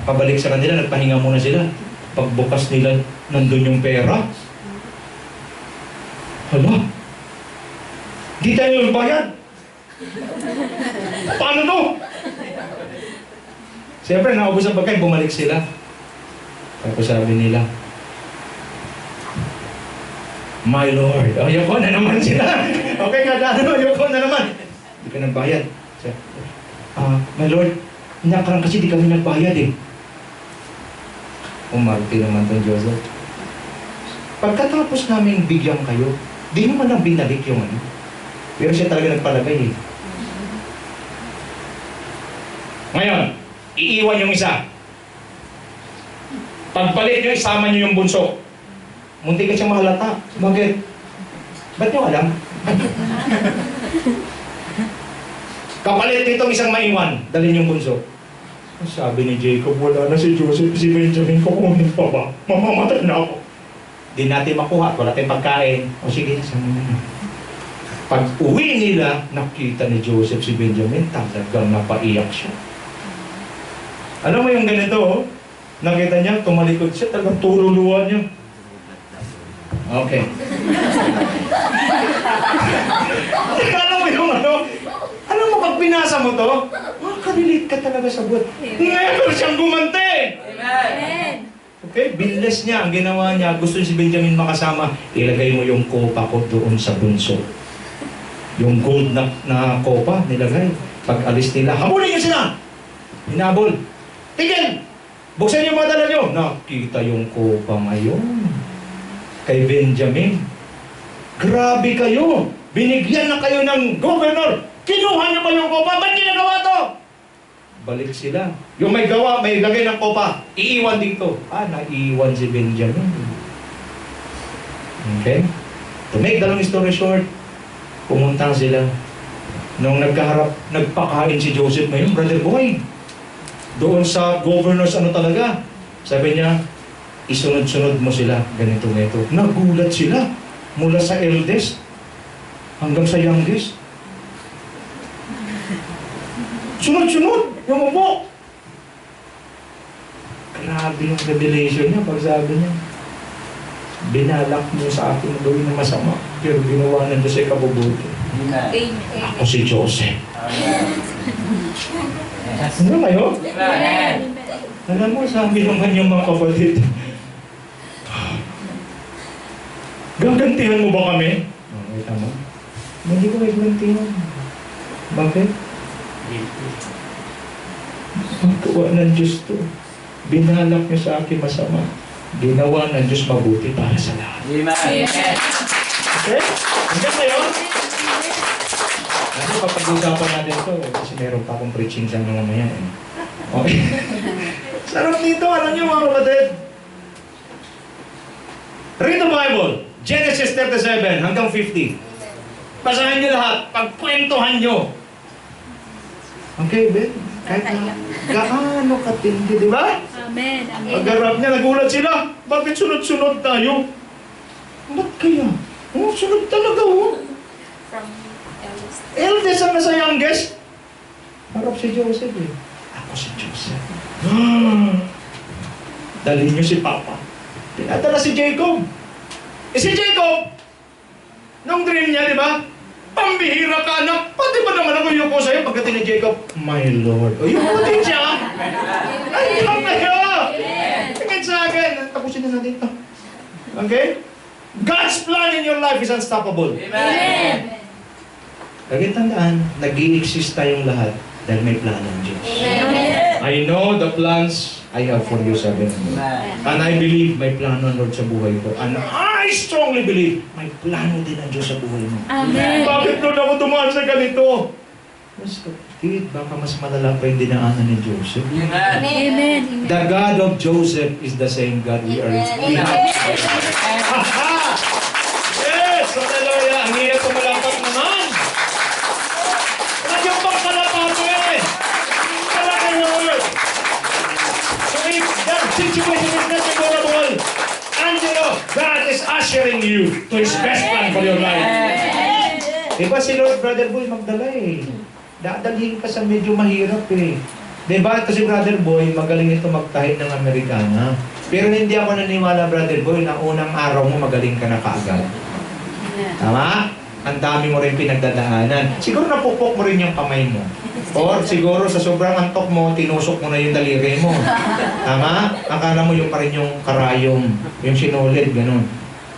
pabalik sa kanila, nagpahinga muna sila. Pagbukas nila, nandun yung pera. Hala, di tayo yung bayad. Paano to? Siyempre, naubos ang pagkain, bumalik sila. Tapos sabi nila, My Lord, ayoko na naman sila. Okay nga, ayoko na naman. Hindi ka nagbayad. My Lord, nakarang kasi di kami nagbayad Umarte naman itong Joseph. Pagkatapos namin bigyan kayo, di mo man lang binalik yung Pero siya talaga nagpalagay Ngayon, iiwan yung isa. Pagpalit nyo, isama nyo yung bunso. Munti ka siyang mahalata. Bakit? Ba't nyo alam? Kapalit nitong isang maiwan, dalhin yung bunso. Sabi ni Jacob, wala na si Joseph, si Benjamin, kukunin pa ba? Mamamatay na ako. Di natin makuha, wala tayong pagkain. O sige, sama na. Pag uwi nila, nakita ni Joseph si Benjamin, talagang napaiyak siya. Alam mo yung ganito, Nakita niya, tumalikod siya, talagang turuluan niya. Okay. Alam mo yung ano? Alam mo, pag binasa mo to, makaka-relate ka talaga sa buhat. Never siyang gumante! Amen. Okay, binless niya. Ang ginawa niya, gusto si Benjamin makasama, ilagay mo yung kopa ko doon sa bunso. Yung gold na kopa, nilagay. Pag alis nila, habulin niyo sila! Hinabol. Tigil! Buksan niyo mga dala niyo. Nakita yung kopa ngayon. Kay Benjamin. Grabe kayo! Binigyan na kayo ng governor! Kinuha niyo pa yung kopa! Ba't ginagawa to? Balik sila. Yung may gawa, may lagay ng kopa. Iiwan dito. Naiiwan si Benjamin. Okay? To make the long story short, pumunta sila. Nung nagpakain si Joseph ngayon, Brother Boy, doon sa governors talaga, sabi niya, isunod-sunod mo sila, ganito. Nagulat sila, mula sa eldest, hanggang sa youngest. Sunod-sunod, yung upo. Grabe yung revelation niya, pag sabi niya, binalak mo sa akin gawin na masama, pero ginawa ng Diyos ay kabubuti. Amen. Ako si Joseph. Ano kayo? Amen. Alam mo, sabi naman yung mga kapatid, gagantihan mo ba kami? Kita mo? Hindi ko may gagantihan. Bakit? Pagkawa ng Diyos to. Binalak niyo sa akin masama. Ginawa ng Diyos mabuti para sa lahat. Amen. Okay? Hanggang ngayon, ano papag-usapan natin ito? Kasi meron pa akong preaching sa mga mamaya. Okay? Sarap nito, alam niyo mga kapatid. Read the Bible. Genesis 37 hanggang 50. Basahin niyo lahat. Pagkwentuhan niyo. Okay, Ben? Kahit na gaano katindi, di ba? Amen. Amen. Pagharap niya, nagulat sila. Bakit sunod-sunod tayo? Ba't kaya? Sunod talaga, From eldest. Eldest ang nasa youngest. Harap si Joseph eh. Ako si Joseph. Dali niyo si Papa. Pinadala si Jacob. Si Jacob, nung dream niya, di ba? Pambihira ka, anak. Pati ba naman ako yuko sa'yo? Pagdating ni Jacob, my Lord. O yung pati siya. Ay, yung kayo. Tingin sa akin. Tapusin na natin ito. Okay? God's plan in your life is unstoppable. Amen. Lagi tandaan, nag-i-exist tayong lahat dahil may plano ng Diyos. Amen. I know the plans I have for you, sabi ng Lord. And I believe may plano ng Lord sa buhay ko. And I strongly believe may plano din ng Diyos sa buhay mo. Amen. Bakit Lord ako dumaan sa ganito? Mas kapatid, baka mas malala pa yung dinaanan ni Joseph. Amen. Amen. The God of Joseph is the same God we are. Aha! Yes! Hallelujah! Ang hirap kumalapat naman! Nagyang pang kalapapin! Kalaki Lord! So if that situation is not favorable, and you know, God is ushering you to His best plan for your life. Diba si Lord, Brother Boy, magdala eh. Dadalhin ka sa medyo mahirap eh. Diba ito si Brother Boy, magaling ito magtahid ng Amerikana. Pero hindi ako naniwala, Brother Boy, na unang araw mo magaling ka na kaagad. Tama? Ang dami mo rin pinagdadaanan. Siguro napupok mo rin yung kamay mo. Or siguro sa sobrang antok mo, tinusok mo na yung daliri mo. Tama? Akala mo yung pa rin yung karayom, yung sinulid, ganun.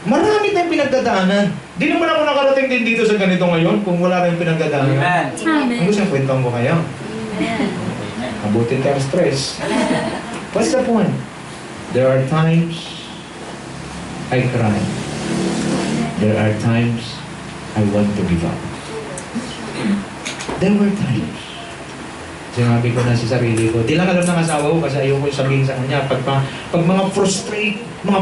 Marami tayong pinagdadaanan. Di naman ako nakarating din dito sa ganito ngayon kung wala rin pinagdadaanan. Amen. Amen. Ang gusto yung kwentong ko kayo. Abutin ka ang stress. What's the point? There are times I cry. There are times I want to give up. There were times. Sinabi ko na sa sarili ko, di lang alam ng asawa ko kasi ayoko sabihin sa kanya, pag mga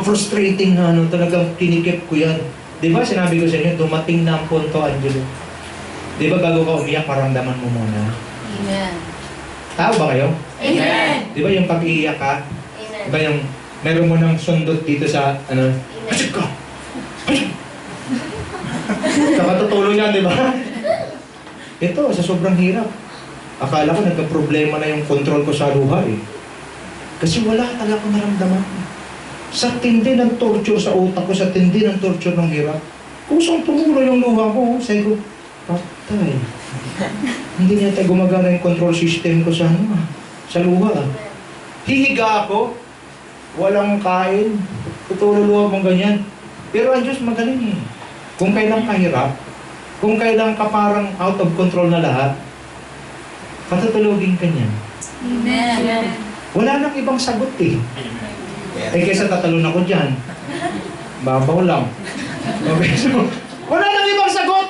frustrating talagang kinikip ko yan. Di ba sinabi ko sa inyo, dumating na ang punto, Angelo. Di ba bago ka umiyak, maramdaman mo muna? Amen. Tao ba kayo? Amen. Di ba yung pag-iiyak ka? Amen. Di ba yung meron mo ng sundot dito sa, hasip ka! Hasip! Nakatutulong yan, di ba? Ito, sa sobrang hirap. Akala ko nagka-problema na yung control ko sa luha eh. Kasi wala talaga akong naramdaman. Sa tindi ng torture sa utak ko, sa tindi ng torture ng hirap, kusang tumulo yung luha ko. Sabi ko, patay. Hindi niya tayo gumagana yung control system ko sa sa luha. Hihiga ako, walang kain, tutululuwa mong ganyan. Pero ang Diyos magaling eh. Kung kailan ka hirap, kung kailan ka parang out of control na lahat, patutulogin ka niya. Amen. Wala nang ibang sagot eh. Eh kaysa tatalon ako dyan, babaw lang. Okay, so, wala nang ibang sagot!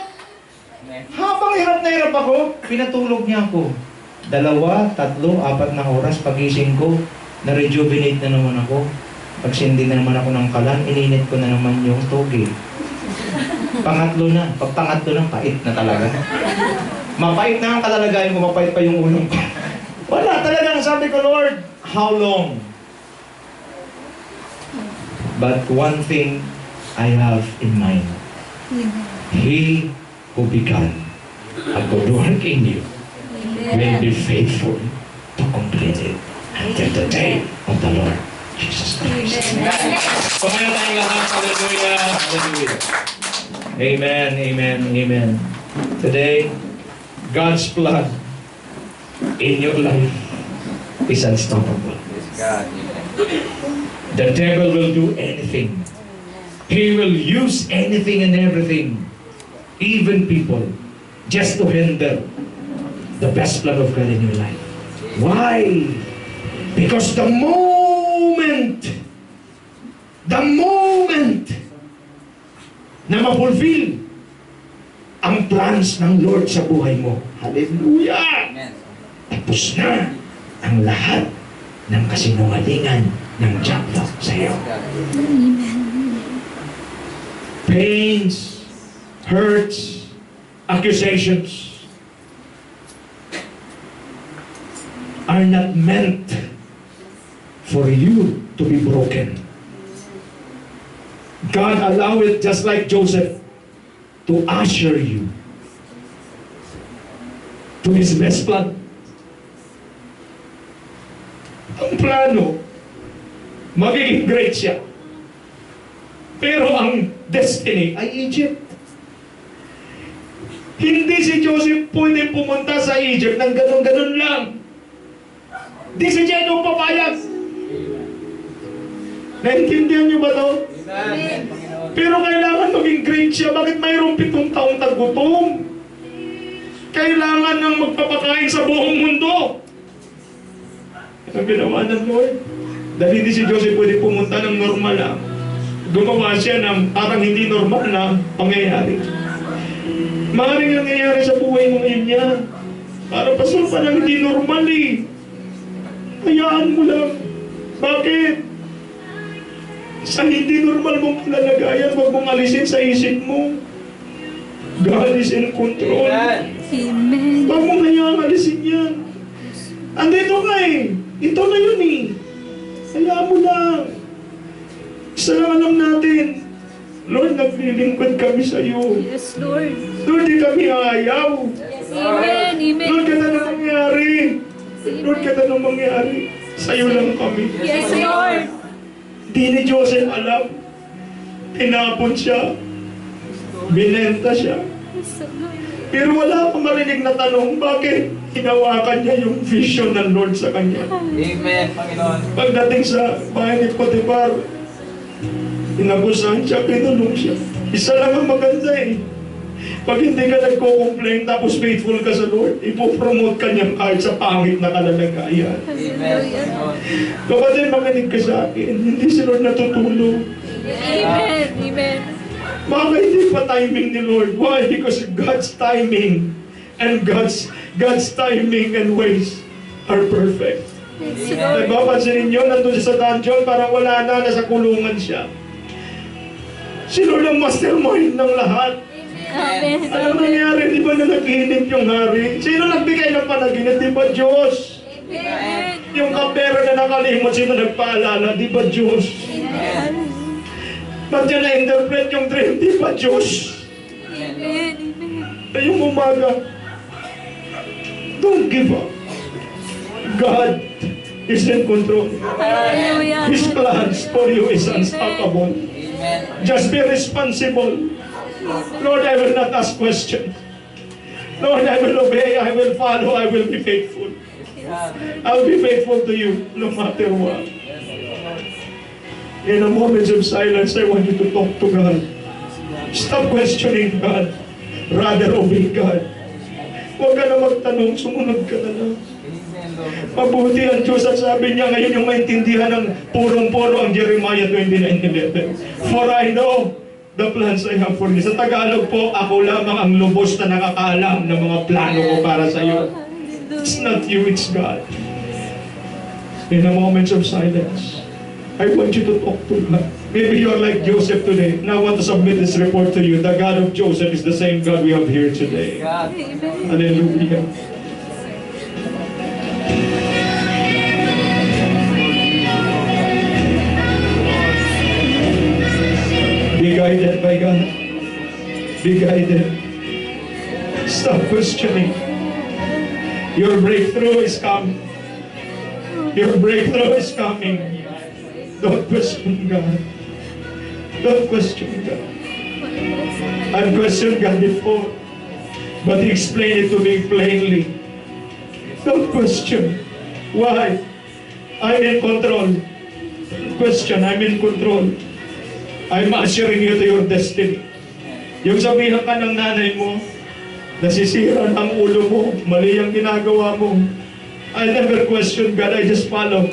Habang hirap na hirap ako, pinatulog niya ako. 2, 3, 4 na oras, pagising ko, na-rejuvenate na naman ako. Pagsindi na naman ako ng kalan, ininit ko na naman yung toge. Pangatlo na, pag pangatlo na, pait na talaga. Mapait na ang kalalagayan ko, mapait pa yung ulong ko. Wala, talagang sabi ko, Lord, how long? But one thing I have in mind, He who began a good work in you will be faithful to complete it until the day of the Lord Jesus Christ. Pamayan tayo lahat. Hallelujah. Hallelujah. Amen. Amen. Amen. Today, God's plan in your life is unstoppable. God. The devil will do anything. He will use anything and everything, even people, just to hinder the best plan of God in your life. Why? Because the moment na ma-fulfill ang plans ng Lord sa buhay mo, hallelujah! Amen. Tapos na ang lahat ng kasinungalingan ng diablo sa iyo. Pains, hurts, accusations are not meant for you to be broken. God allowed it just like Joseph to usher you to His best plan. Ang plano, magiging great siya. Pero ang destiny ay Egypt. Hindi si Joseph pwede pumunta sa Egypt ng ganun-ganun lang. Di si Jacob papayag. Naintindihan niyo ba to? Amen. Pero kailangan maging great siya. Bakit mayroong 7 taong tagutom? Kailangan nang magpapakain sa buong mundo. Ang ginawa ng Lord. Dahil hindi si Joseph pwede pumunta ng normal lang. Gumawa siya ng parang hindi normal na pangyayari. Maaaring nangyayari sa buhay mo ngayon niya. Para pasok pa ng hindi normal eh. Hayaan mo lang. Bakit? Sa hindi normal mong kalalagayan, huwag mong alisin sa isip mo. God is in control. Amen. Huwag mong hayaan alisin yan. Andito ka eh. Ito na yun eh. Hayaan mo lang. Isa lang alam natin. Lord, naglilingkod kami sa iyo. Yes, Lord. Lord, di kami ayaw. Amen. Amen. Lord, kata nang mangyari. Lord, kata nang mangyari. Sa iyo lang kami. Yes, Lord. Di ni Joseph alam. Tinapon siya. Binenta siya. Yes, Lord. Pero wala akong marinig na tanong, bakit hinawakan niya yung vision ng Lord sa kanya? Amen, Panginoon. Pagdating sa bahay ni Potiphar, inabusahan siya, pinulong siya. Isa lang ang maganda eh. Pag hindi ka nagko-complain tapos faithful ka sa Lord, ipopromote ka niya kahit sa pangit na kalalagayan. Amen, Panginoon. Kapatid, makinig ka sa akin, hindi si Lord natutulog. Amen. Amen. Baka hindi pa timing ni Lord. Why? Because God's timing and God's timing and ways are perfect. Yes, Lord. Nagpapansin ninyo, nandun siya sa dungeon, parang wala na, nasa kulungan siya. Si Lord ang mastermind ng lahat. Amen. Alam nangyari, di ba na naghihinip yung hari? Sino nagbigay ng panaginip? Di ba Diyos? Amen. Yung kapera na nakalimot, sino nagpaalala? Di ba Diyos? Amen. Ba't niya na-interpret yung dream? Di ba Diyos? Amen. Ngayong umaga, don't give up. God is in control. Hallelujah. His plans for you is unstoppable. Amen. Just be responsible. Lord, I will not ask questions. Lord, I will obey, I will follow, I will be faithful. God. I'll be faithful to you no matter what. In a moment of silence, I want you to talk to God. Stop questioning God. Rather obey God. Huwag ka na magtanong, sumunod ka na lang. Amen, Lord. Mabuti ang Diyos at sabi niya ngayon yung maintindihan ng purong-puro ang Jeremiah 29:11. For I know the plans I have for you. Sa Tagalog po, ako lamang ang lubos na nakakaalam ng mga plano ko para sa iyo. It's not you, it's God. In a moment of silence, I want you to talk to God. Maybe you're like Joseph today. Now I want to submit this report to you. The God of Joseph is the same God we have here today. God. Hallelujah. Be guided by God. Be guided. Stop questioning. Your breakthrough is coming. Your breakthrough is coming. Don't question God. Don't question God. I've questioned God before, but He explained it to me plainly. Don't question. Why? I'm in control. Question, I'm in control. I'm ushering you to your destiny. Yung sabihan ka ng nanay mo, nasisira ang ulo mo, mali ang ginagawa mo. I never question God, I just follow.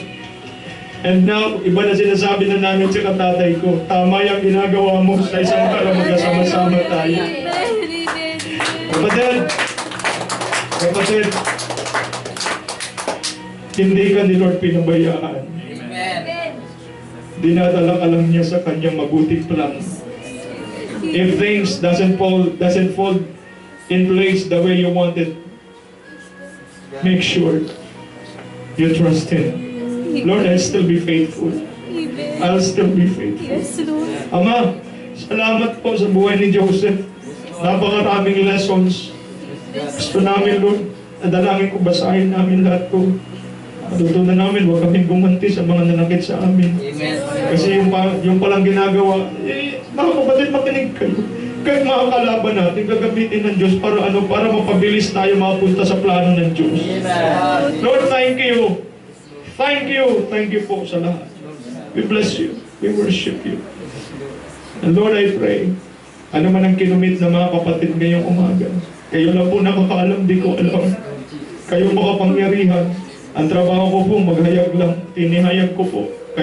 And now, iba na sinasabi ng nanay sa tatay ko, tama yung ginagawa mo sa isang para magkasama-sama tayo. Kapatid, hindi ka ni Lord pinabayaan. Amen. Dinadala ka lang niya sa kanyang mabuting plan. If things doesn't fall in place the way you want it, make sure you trust Him. Lord, I'll still be faithful. I'll still be faithful. Yes, Lord. Ama, salamat po sa buhay ni Joseph. Napakaraming lessons. Gusto namin, Lord, nadalangin ko, basahin namin lahat ko. Matutunan namin, huwag kaming gumanti sa mga nanakit sa amin. Amen. Kasi yung palang ginagawa, mga kapatid, makinig kayo. Kahit mga kalaban natin, gagamitin ng Diyos para mapabilis tayo mapunta sa plano ng Diyos. Amen. Lord, thank you. Thank you. Thank you po sa lahat. We bless you. We worship you. And Lord, I pray, ano man ang kinumit ng mga kapatid ngayong umaga, kayo lang po nakakaalam, di ko alam. Kayo makapangyarihan. Ang trabaho ko po, maghayag lang. Tinihayag ko po.